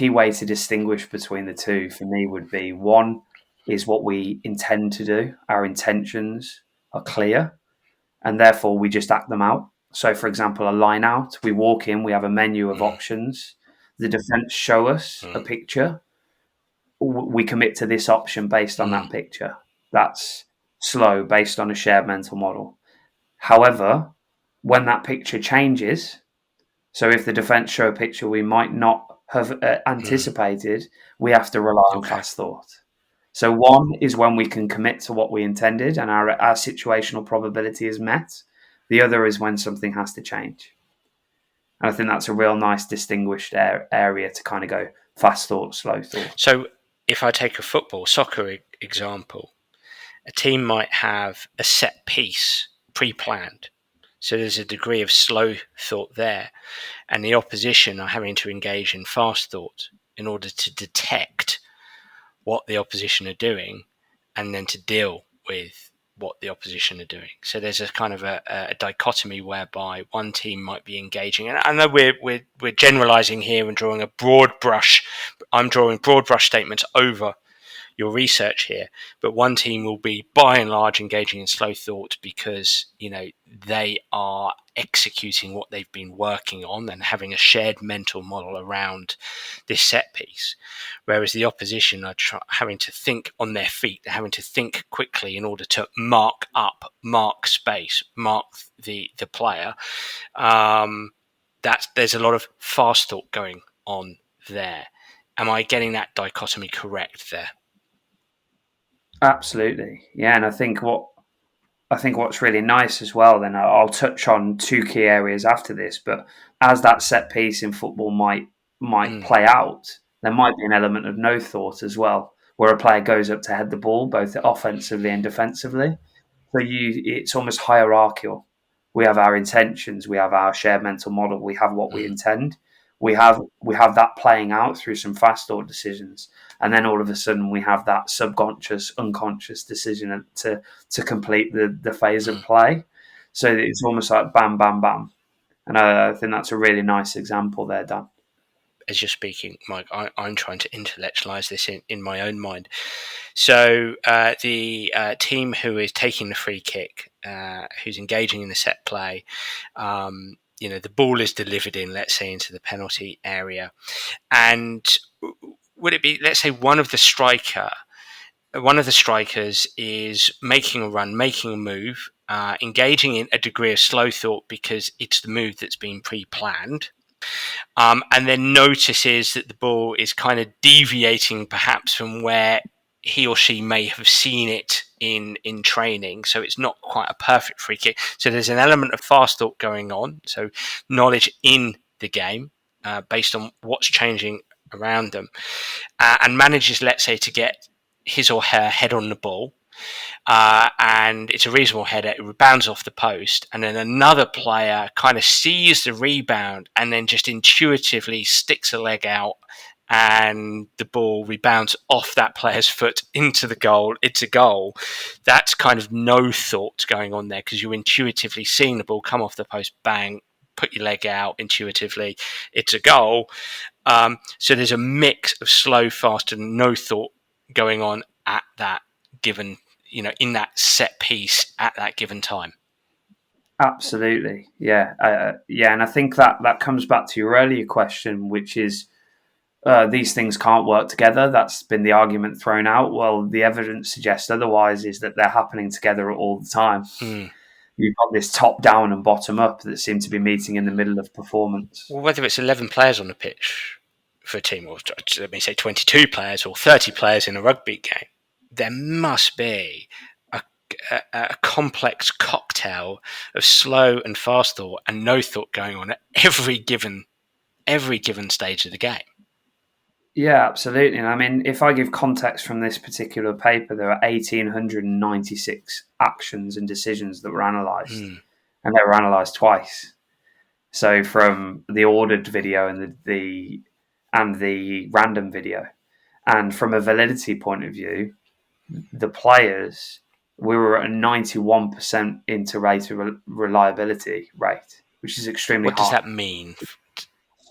way to distinguish between the two for me would be, one is what we intend to do. Our intentions are clear, and therefore we just act them out. So, for example, a line out, we walk in, we have a menu of options. The defence show us a picture. We commit to this option based on that picture. That's slow, based on a shared mental model. However, when that picture changes, so if the defence show a picture we might not have anticipated, we have to rely on fast thought. So one is when we can commit to what we intended and our situational probability is met. The other is when something has to change. And I think that's a real nice distinguished area to kind of go fast thought, slow thought. So if I take a soccer example, a team might have a set piece pre-planned. So there's a degree of slow thought there, and the opposition are having to engage in fast thought in order to detect what the opposition are doing and then to deal with what the opposition are doing. So there's a kind of a dichotomy whereby one team might be engaging, and I know we're generalizing here and drawing a broad brush. I'm drawing broad brush statements over your research here, but one team will be by and large engaging in slow thought because they are executing what they've been working on and having a shared mental model around this set piece, whereas the opposition are having to think on their feet. They're having to think quickly in order to mark space, mark the player. There's a lot of fast thought going on there. Am I getting that dichotomy correct there? Absolutely, yeah. And I think what's really nice as well, then I'll touch on two key areas after this, but as that set piece in football might play out, there might be an element of no thought as well, where a player goes up to head the ball both offensively and defensively. So it's almost hierarchical. We have our intentions, we have our shared mental model, we have what we intend. We have that playing out through some fast thought decisions, and then all of a sudden we have that subconscious, unconscious decision to complete the phase of play. So it's almost like bam, bam, bam, and I think that's a really nice example there, Dan. As you're speaking, Mike, I'm trying to intellectualize this in my own mind. So the team who is taking the free kick, who's engaging in the set play, the ball is delivered in, let's say, into the penalty area. And would it be, let's say, one of the strikers is making a run, making a move, engaging in a degree of slow thought because it's the move that's been pre-planned. And then notices that the ball is kind of deviating perhaps from where he or she may have seen it in training. So it's not quite a perfect free kick. So there's an element of fast thought going on. So knowledge in the game based on what's changing around them, and manages, let's say, to get his or her head on the ball. And it's a reasonable header. It rebounds off the post, and then another player kind of sees the rebound and then just intuitively sticks a leg out and the ball rebounds off that player's foot into the goal, it's a goal. That's kind of no thought going on there, because you're intuitively seeing the ball come off the post, bang, put your leg out intuitively, it's a goal. So there's a mix of slow, fast, and no thought going on at that given, in that set piece at that given time. Absolutely, yeah, and I think that comes back to your earlier question, which is these things can't work together. That's been the argument thrown out. Well, the evidence suggests otherwise, is that they're happening together all the time. You've got this top down and bottom up that seem to be meeting in the middle of performance. Well, whether it's 11 players on the pitch for a team, or let me say 22 players or 30 players in a rugby game, there must be a complex cocktail of slow and fast thought and no thought going on at every given stage of the game. Yeah, absolutely. And I mean, if I give context from this particular paper, there are 1,896 actions and decisions that were analysed, and they were analysed twice. So from the ordered video and the random video, and from a validity point of view, the players, we were at a 91% reliability rate, which is extremely high. What does that mean?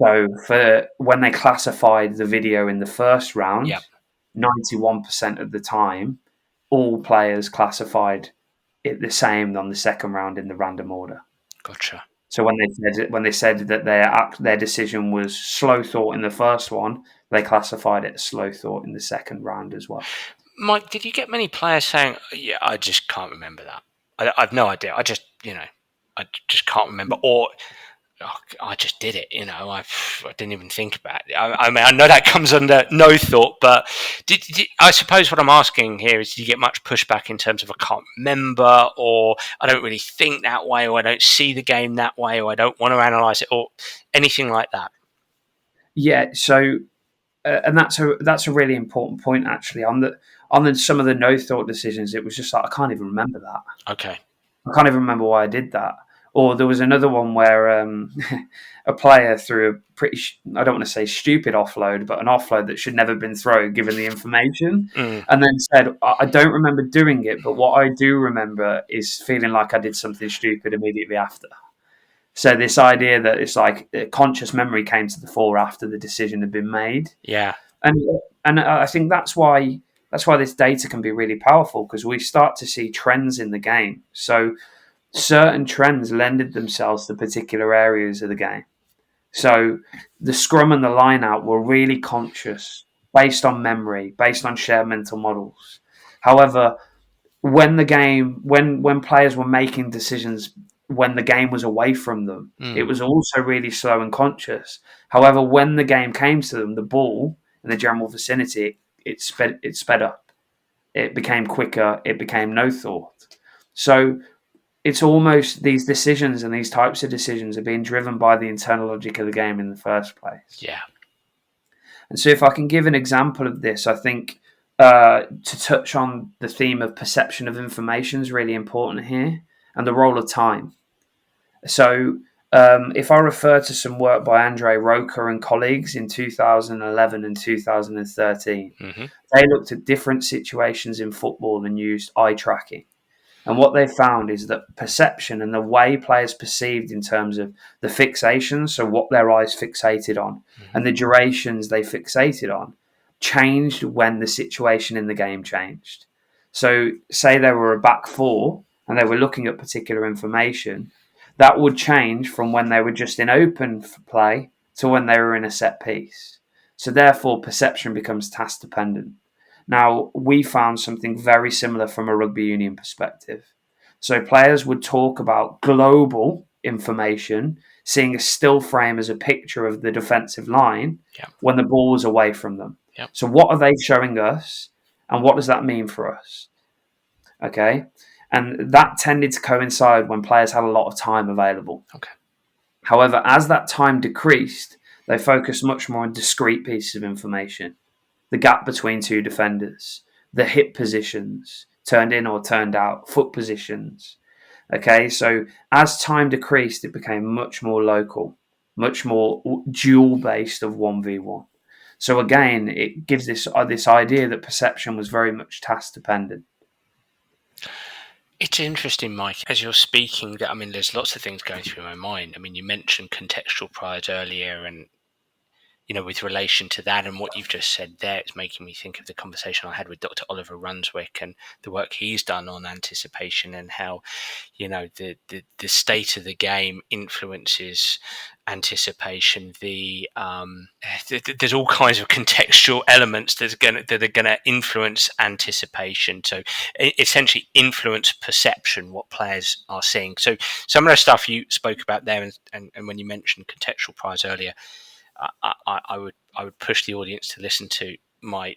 So for when they classified the video in the first round, 91% of the time, all players classified it the same on the second round in the random order. Gotcha. So when they said that their decision was slow thought in the first one, they classified it as slow thought in the second round as well. Mike, did you get many players saying, "Yeah, I just can't remember that. I've no idea. I just can't remember," or I just did it. I didn't even think about it. I mean, I know that comes under no thought, but I suppose what I'm asking here is, did you get much pushback in terms of I can't remember, or I don't really think that way, or I don't see the game that way, or I don't want to analyse it, or anything like that? Yeah. So, and that's a really important point actually. On some of the no thought decisions, it was just like, I can't even remember that. Okay. I can't even remember why I did that. Or there was another one where a player threw a pretty, I don't want to say stupid offload, but an offload that should never have been thrown given the information, and then said, I don't remember doing it, but what I do remember is feeling like I did something stupid immediately after. So this idea that it's like conscious memory came to the fore after the decision had been made. Yeah. And I think that's why this data can be really powerful, because we start to see trends in the game. So certain trends lended themselves to particular areas of the game. So the scrum and the line out were really conscious, based on memory, based on shared mental models. However, when players were making decisions when the game was away from them, it was also really slow and conscious. However, when the game came to them, the ball in the general vicinity, it sped up. It became quicker. It became no thought. So it's almost these decisions and these types of decisions are being driven by the internal logic of the game in the first place. Yeah. And so if I can give an example of this, I think to touch on the theme of perception of information is really important here, and the role of time. So if I refer to some work by Andre Roker and colleagues in 2011 and 2013, they looked at different situations in football and used eye tracking. And what they found is that perception and the way players perceived in terms of the fixation, so what their eyes fixated on, and the durations they fixated on, changed when the situation in the game changed. So say there were a back four and they were looking at particular information, that would change from when they were just in open play to when they were in a set piece. So therefore, perception becomes task dependent. Now, we found something very similar from a rugby union perspective. So players would talk about global information, seeing a still frame as a picture of the defensive line when the ball was away from them. So what are they showing us, and what does that mean for us? Okay. And that tended to coincide when players had a lot of time available. Okay. However, as that time decreased, they focused much more on discrete pieces of information. The gap between two defenders, the hip positions, turned in or turned out, foot positions. Okay, so as time decreased, it became much more local, much more dual based of 1v1. So again, it gives this idea that perception was very much task dependent. It's interesting, Mike, as you're speaking, that there's lots of things going through my mind. You mentioned contextual pride earlier, and with relation to that and what you've just said there, it's making me think of the conversation I had with Dr. Oliver Runswick and the work he's done on anticipation, and how, the state of the game influences anticipation. There's all kinds of contextual elements that are gonna influence anticipation. So essentially influence perception, what players are seeing. So some of the stuff you spoke about there, and when you mentioned contextual prize earlier, I would push the audience to listen to my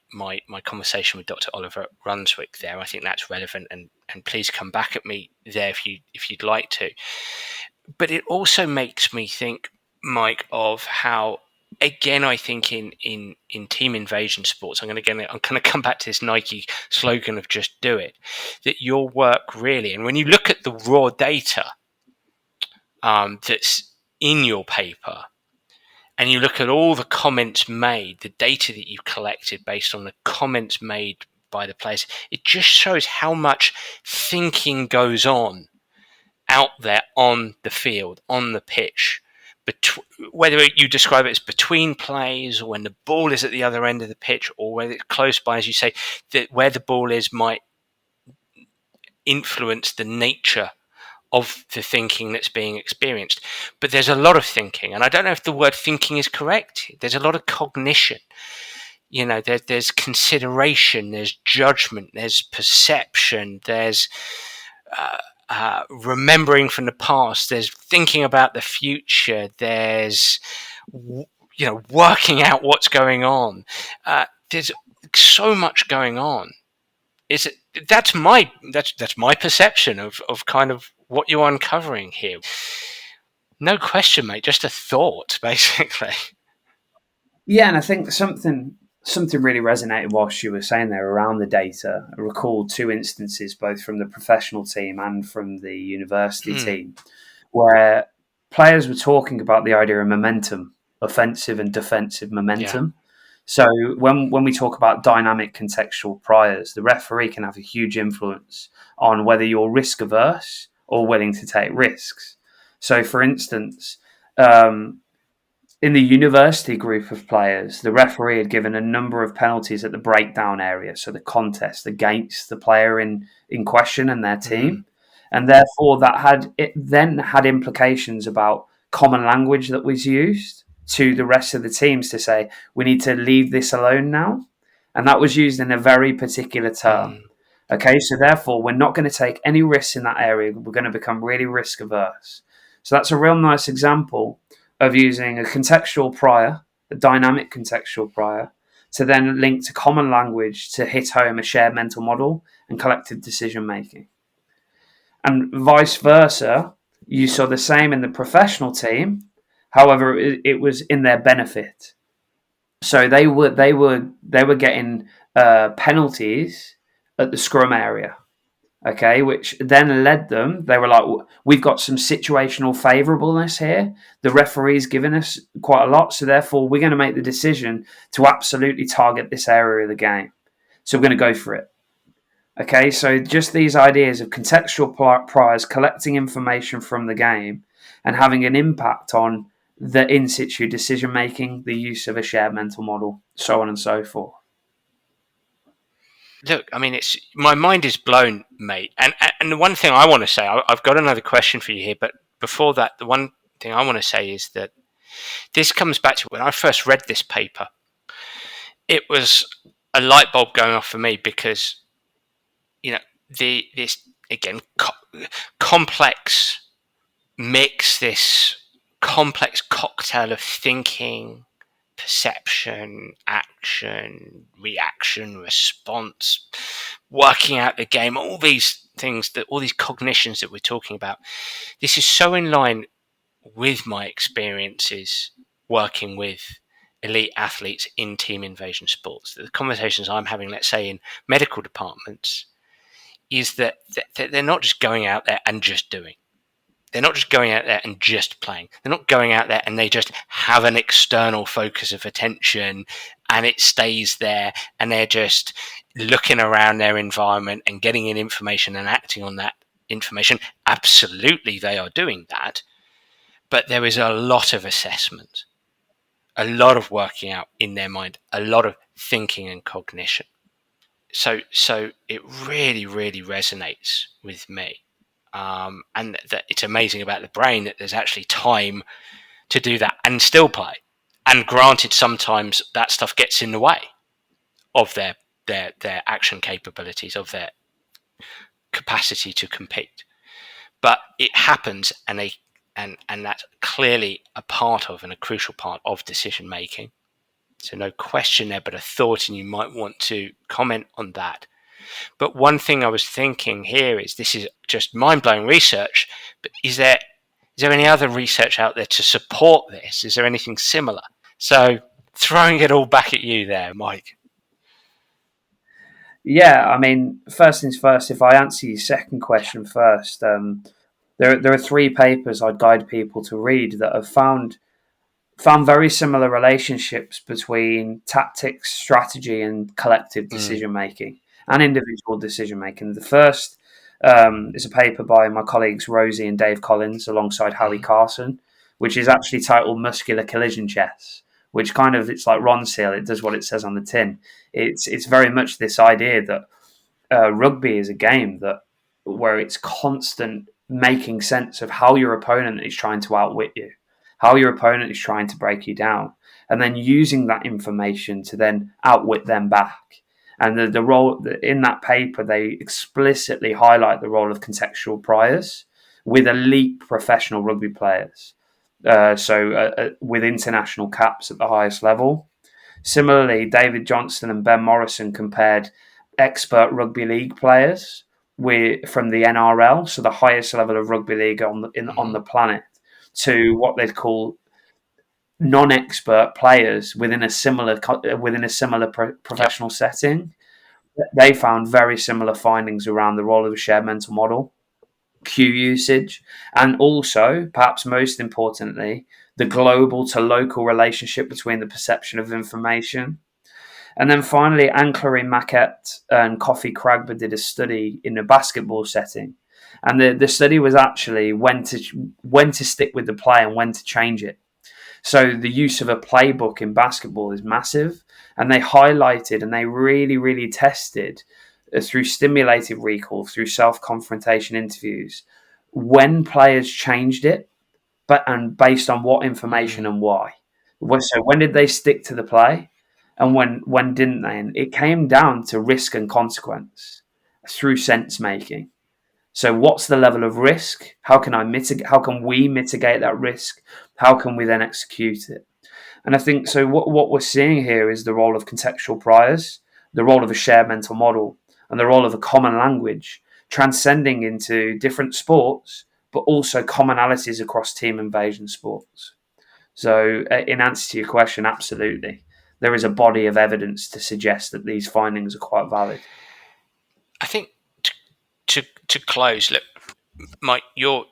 conversation with Dr. Oliver Runswick there. I think that's relevant, and please come back at me there if you'd like to. But it also makes me think, Mike, of how, again, I think in team invasion sports, I'm going to come back to this Nike slogan of just do it, that your work really, and when you look at the raw data that's in your paper, and you look at all the comments made, the data that you've collected based on the comments made by the players, it just shows how much thinking goes on out there on the field, on the pitch, whether you describe it as between plays, or when the ball is at the other end of the pitch, or whether it's close by, as you say, that where the ball is might influence the nature of the thinking that's being experienced. But there's a lot of thinking, and I don't know if the word thinking is correct. There's a lot of cognition. There's consideration, there's judgment, there's perception, there's remembering from the past, there's thinking about the future, there's working out what's going on. There's so much going on. That's my perception of kind of what you're uncovering here. No question, mate. Just a thought, basically. Yeah, and I think something really resonated whilst you were saying there around the data. I recalled two instances, both from the professional team and from the university team, where players were talking about the idea of momentum, offensive and defensive momentum. Yeah. So when we talk about dynamic contextual priors, the referee can have a huge influence on whether you're risk averse or willing to take risks. So, for instance, in the university group of players, the referee had given a number of penalties at the breakdown area, so the contest against the player in question and their team. And therefore that had implications about common language that was used to the rest of the teams to say, we need to leave this alone now. And that was used in a very particular term. Okay, so therefore we're not going to take any risks in that area. We're going to become really risk averse. So that's a real nice example of using a contextual prior, a dynamic contextual prior, to then link to common language to hit home a shared mental model and collective decision making. And vice versa, you saw the same in the professional team. However, it was in their benefit. So they were getting penalties at the scrum area. Okay, which then led them, they were like, we've got some situational favourableness here. The referee's given us quite a lot, so therefore we're going to make the decision to absolutely target this area of the game. So we're going to go for it. Okay, so just these ideas of contextual priors, collecting information from the game and having an impact on the in-situ decision-making, the use of a shared mental model, so on and so forth. Look, it's my mind is blown, mate. And the one thing I want to say, I've got another question for you here, but before that, the one thing I want to say is that this comes back to when I first read this paper. It was a light bulb going off for me because, this again complex mix, this complex cocktail of thinking, perception, action, reaction, response, working out the game, all these things, all these cognitions that we're talking about. This is so in line with my experiences working with elite athletes in team invasion sports. The conversations I'm having, let's say, in medical departments, is that they're not just going out there and just doing. They're not just going out there and just playing. They're not going out there and they just have an external focus of attention and it stays there, and they're just looking around their environment and getting in information and acting on that information. Absolutely, they are doing that. But there is a lot of assessment, a lot of working out in their mind, a lot of thinking and cognition. So it really, really resonates with me. And that it's amazing about the brain that there's actually time to do that and still play. And granted, sometimes that stuff gets in the way of their action capabilities, of their capacity to compete. But it happens, and that's clearly a part of, and a crucial part of, decision making. So no question there, but a thought, and you might want to comment on that. But one thing I was thinking here is, this is just mind-blowing research, but is there any other research out there to support this? Is there anything similar? So throwing it all back at you there, Mike. Yeah, I mean, first things first, if I answer your second question first, there are 3 papers I'd guide people to read that have found very similar relationships between tactics, strategy, and collective decision making and individual decision making. The first is a paper by my colleagues Rosie and Dave Collins alongside Howie Carson, which is actually titled Muscular Collision Chess, which kind of, it's like Ron Seal, it does what it says on the tin. It's very much this idea that rugby is a game where it's constant making sense of how your opponent is trying to outwit you, how your opponent is trying to break you down, and then using that information to then outwit them back. And the role in that paper, they explicitly highlight the role of contextual priors with elite professional rugby players. With international caps at the highest level. Similarly, David Johnston and Ben Morrison compared expert rugby league players from the NRL, so the highest level of rugby league on the planet, to what they'd call non-expert players within a similar professional setting. They found very similar findings around the role of a shared mental model, cue usage, and also, perhaps most importantly, the global to local relationship between the perception of information. And then finally, Anclary, Mackett, and Coffey Cragber did a study in a basketball setting. And the study was actually when to stick with the play and when to change it. So the use of a playbook in basketball is massive. And they highlighted and they really, really tested through stimulated recall, through self-confrontation interviews, when players changed it, and based on what information and why. So when did they stick to the play, and when didn't they? And it came down to risk and consequence through sense making. So what's the level of risk? How can we mitigate that risk? How can we then execute it? And I think so. What we're seeing here is the role of contextual priors, the role of a shared mental model, and the role of a common language, transcending into different sports, but also commonalities across team invasion sports. So, in answer to your question, absolutely, there is a body of evidence to suggest that these findings are quite valid. I think to close, look, Mike, you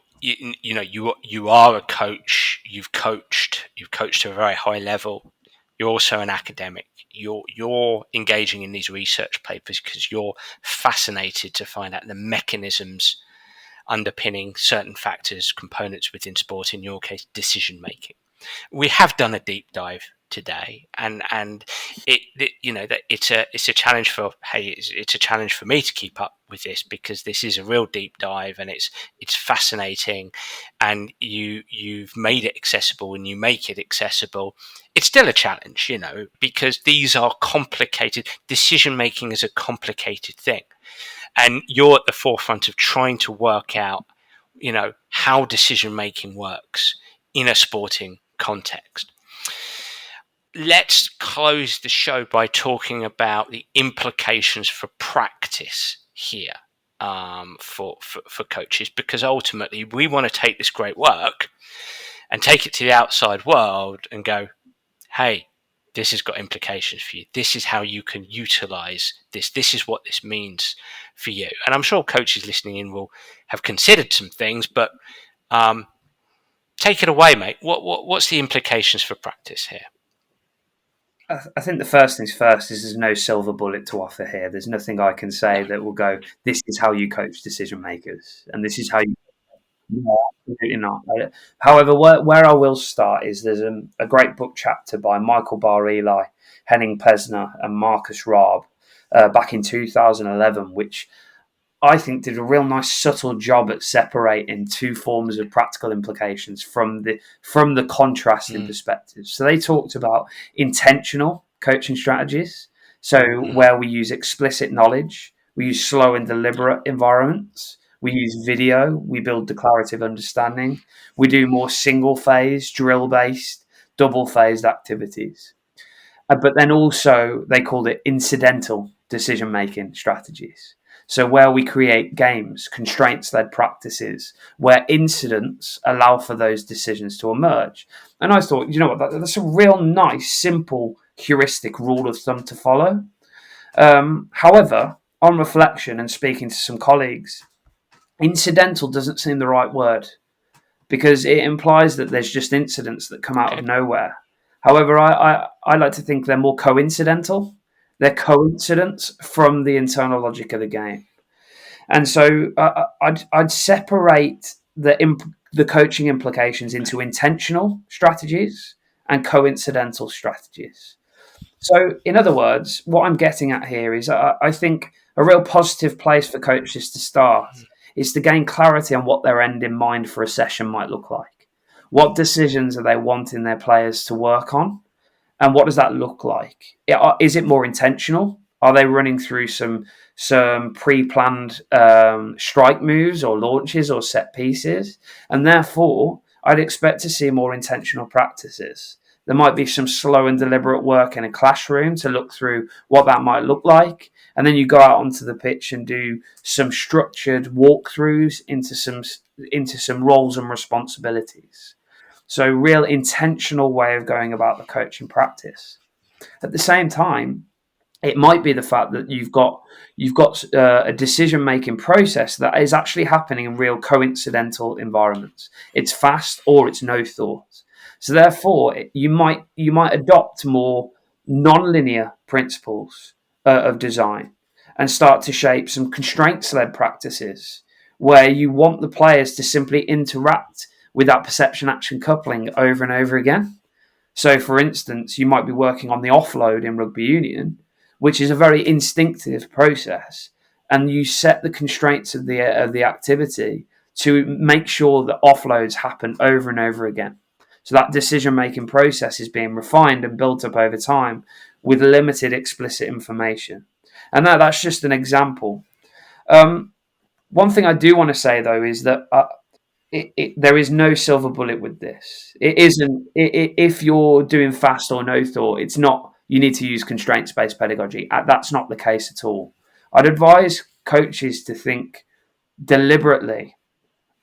are a coach. You've coached to a very high level. You're also an academic. You're engaging in these research papers because you're fascinated to find out the mechanisms underpinning certain factors, components within sport, in your case, decision making. We have done a deep dive today, and it's a challenge for it's a challenge for me to keep up with this, because this is a real deep dive and it's fascinating, and you've made it accessible and you make it accessible. It's still a challenge, because these are complicated. Decision making is a complicated thing, and you're at the forefront of trying to work out how decision making works in a sporting context. Let's close the show by talking about the implications for practice here, for coaches, because ultimately we want to take this great work and take it to the outside world and go, hey, this has got implications for you. This is how you can utilize this. This is what this means for you. And I'm sure coaches listening in will have considered some things, but Take it away, mate. What's the implications for practice here? I think the first things first is there's no silver bullet to offer here. There's nothing I can say that will go, this is how you coach decision makers, and this is how you. No, absolutely not. However, where I will start is there's a great book chapter by Michael Bar-Eli, Henning Plesner, and Marcus Raab back in 2011, which I think did a real nice subtle job at separating two forms of practical implications from the contrasting perspectives. So they talked about intentional coaching strategies, so where we use explicit knowledge, we use slow and deliberate environments, we use video, we build declarative understanding, we do more single phase, drill based, double phased activities. But then also they called it incidental decision making strategies. So where we create games, constraints led practices, where incidents allow for those decisions to emerge. And I thought, you know what, that's a real nice, simple heuristic rule of thumb to follow. However, on reflection and speaking to some colleagues, incidental doesn't seem the right word because it implies that there's just incidents that come out of nowhere. However, I like to think they're more coincidental. They're coincidence from the internal logic of the game. And so I'd separate the coaching implications into intentional strategies and coincidental strategies. So, in other words, what I'm getting at here is I think a real positive place for coaches to start is to gain clarity on what their end in mind for a session might look like. What decisions are they wanting their players to work on? And what does that look like? Is it more intentional? Are they running through some pre-planned strike moves or launches or set pieces? And therefore, I'd expect to see more intentional practices. There might be some slow and deliberate work in a classroom to look through what that might look like. And then you go out onto the pitch and do some structured walkthroughs into some roles and responsibilities. So real intentional way of going about the coaching practice. At the same time, it might be the fact that you've got a decision making process that is actually happening in real coincidental environments. It's fast or it's no thought. So therefore, you might adopt more non-linear principles of design and start to shape some constraints-led practices where you want the players to simply interact with that perception-action coupling over and over again. So, for instance, you might be working on the offload in rugby union, which is a very instinctive process, and you set the constraints of the activity to make sure that offloads happen over and over again. So that decision-making process is being refined and built up over time with limited explicit information. And that's just an example. One thing I do want to say, though, is that there is no silver bullet with this. It isn't. If you're doing fast or no thought, it's not. You need to use constraints-based pedagogy. That's not the case at all. I'd advise coaches to think deliberately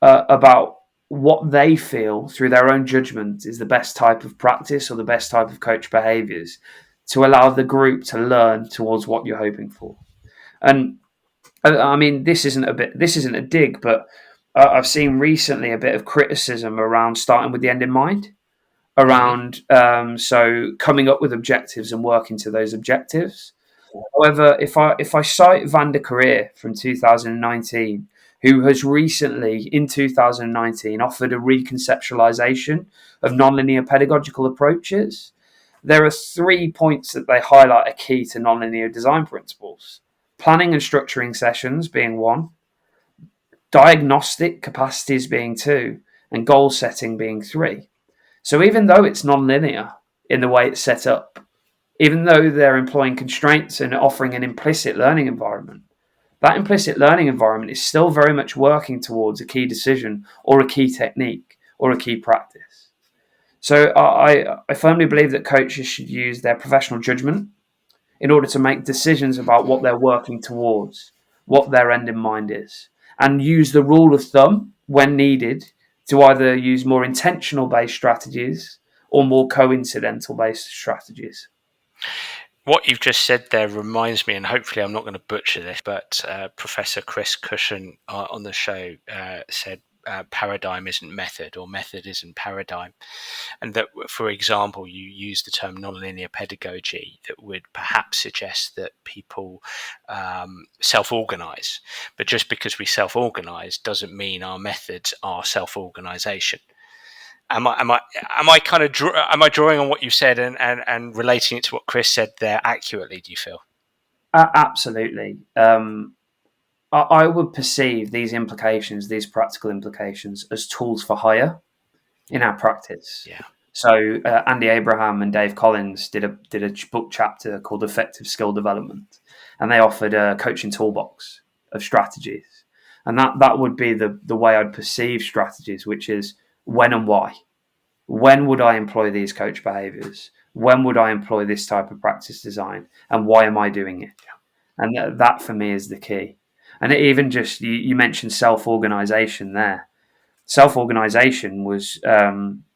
about what they feel through their own judgment is the best type of practice or the best type of coach behaviours to allow the group to learn towards what you're hoping for. And I mean, this isn't a dig, but I've seen recently a bit of criticism around starting with the end in mind, around so coming up with objectives and working to those objectives. However, if I cite Van der Career from 2019, who has recently, in 2019, offered a reconceptualization of nonlinear pedagogical approaches, there are 3 points that they highlight are key to nonlinear design principles. Planning and structuring sessions being 1, diagnostic capacities being 2, and goal setting being 3. So even though it's non-linear in the way it's set up, even though they're employing constraints and offering an implicit learning environment, that implicit learning environment is still very much working towards a key decision or a key technique or a key practice. So I firmly believe that coaches should use their professional judgment in order to make decisions about what they're working towards, what their end in mind is, and use the rule of thumb when needed to either use more intentional based strategies or more coincidental based strategies. What you've just said there reminds me, and hopefully I'm not going to butcher this, but Professor Chris Cushion on the show said paradigm isn't method or method isn't paradigm. And that, for example, you use the term nonlinear pedagogy that would perhaps suggest that people self-organize. But just because we self-organize doesn't mean our methods are self-organization. Am I kind of am I drawing on what you said and relating it to what Chris said there accurately, do you feel? Absolutely. I would perceive these implications, these practical implications, as tools for hire in our practice. Yeah. So Andy Abraham and Dave Collins did a book chapter called Effective Skill Development, and they offered a coaching toolbox of strategies. And that would be the way I'd perceive strategies, which is when and why. When would I employ these coach behaviors? When would I employ this type of practice design? And why am I doing it? And that for me is the key. And it even just, you mentioned self-organization there. Self-organization was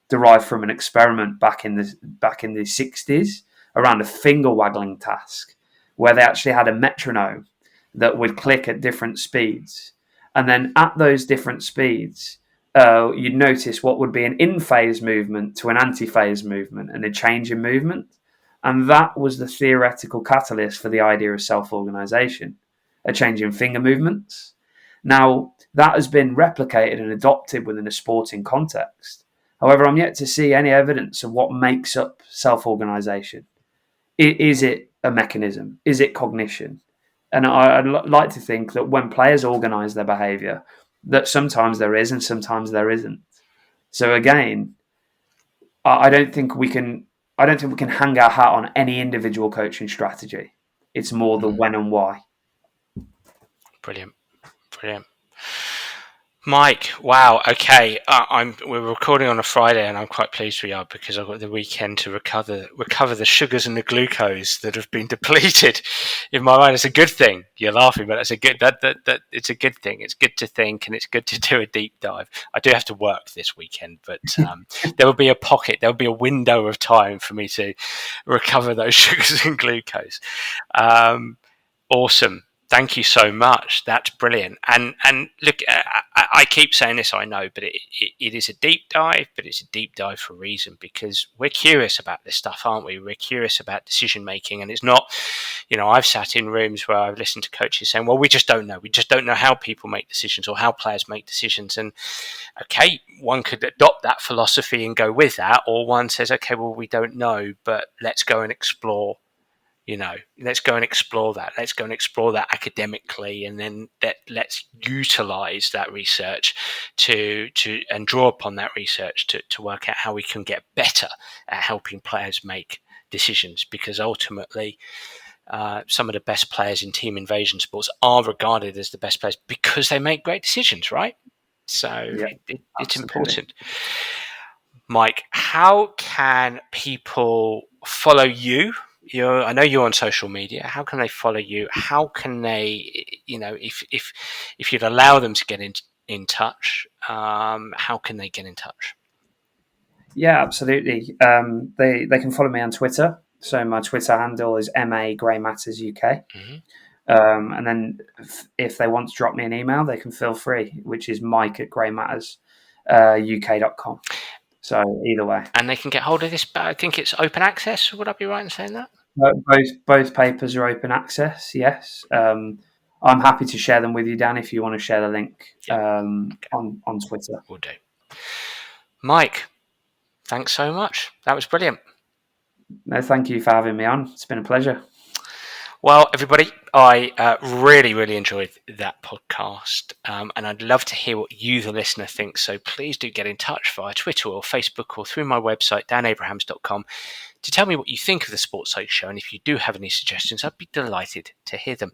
derived from an experiment back in the 60s around a finger waggling task, where they actually had a metronome that would click at different speeds. And then at those different speeds, you'd notice what would be an in-phase movement to an anti-phase movement and a change in movement. And that was the theoretical catalyst for the idea of self-organization, a change in finger movements. Now, that has been replicated and adopted within a sporting context. However, I'm yet to see any evidence of what makes up self-organization. Is it a mechanism? Is it cognition? And I'd like to think that when players organize their behavior, that sometimes there is and sometimes there isn't. So again, I don't think we can hang our hat on any individual coaching strategy. It's more the when and why. Brilliant. Mike, wow. Okay, we're recording on a Friday, and I'm quite pleased we are, because I've got the weekend to recover the sugars and the glucose that have been depleted in my mind. It's a good thing. You're laughing, but it's a good it's a good thing. It's good to think, and it's good to do a deep dive. I do have to work this weekend, but there will be a pocket. There will be a window of time for me to recover those sugars and glucose. Awesome. Thank you so much. That's brilliant. And look, I keep saying this, I know, but it is a deep dive, but it's a deep dive for a reason, because we're curious about this stuff, aren't we? We're curious about decision making, and it's not, I've sat in rooms where I've listened to coaches saying, well, we just don't know. We just don't know how people make decisions or how players make decisions. And okay, one could adopt that philosophy and go with that, or one says, okay, well, we don't know, but let's go and explore. Let's go and explore that. Let's go and explore that academically, and then let's utilize that research to and draw upon that research to work out how we can get better at helping players make decisions. Because ultimately, some of the best players in team invasion sports are regarded as the best players because they make great decisions, right? So it's important. Mike, how can people follow you? I know you're on social media. How can they follow you? How can they, if you'd allow them to get in touch, how can they get in touch? Yeah, absolutely. They can follow me on Twitter. So my Twitter handle is MA Grey Matters UK. Mm-hmm. And then if they want to drop me an email, they can feel free, which is mike@greymattersuk.com. So either way. And they can get hold of this, but I think it's open access. Would I be right in saying that? Both papers are open access, yes. I'm happy to share them with you, Dan, if you want to share the link on Twitter. Will do. Mike, thanks so much. That was brilliant. No, thank you for having me on. It's been a pleasure. Well, everybody, I really, really enjoyed that podcast, and I'd love to hear what you, the listener, think. So please do get in touch via Twitter or Facebook or through my website, danabrahams.com, to tell me what you think of the Sports Psych Show. And if you do have any suggestions, I'd be delighted to hear them.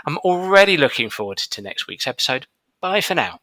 I'm already looking forward to next week's episode. Bye for now.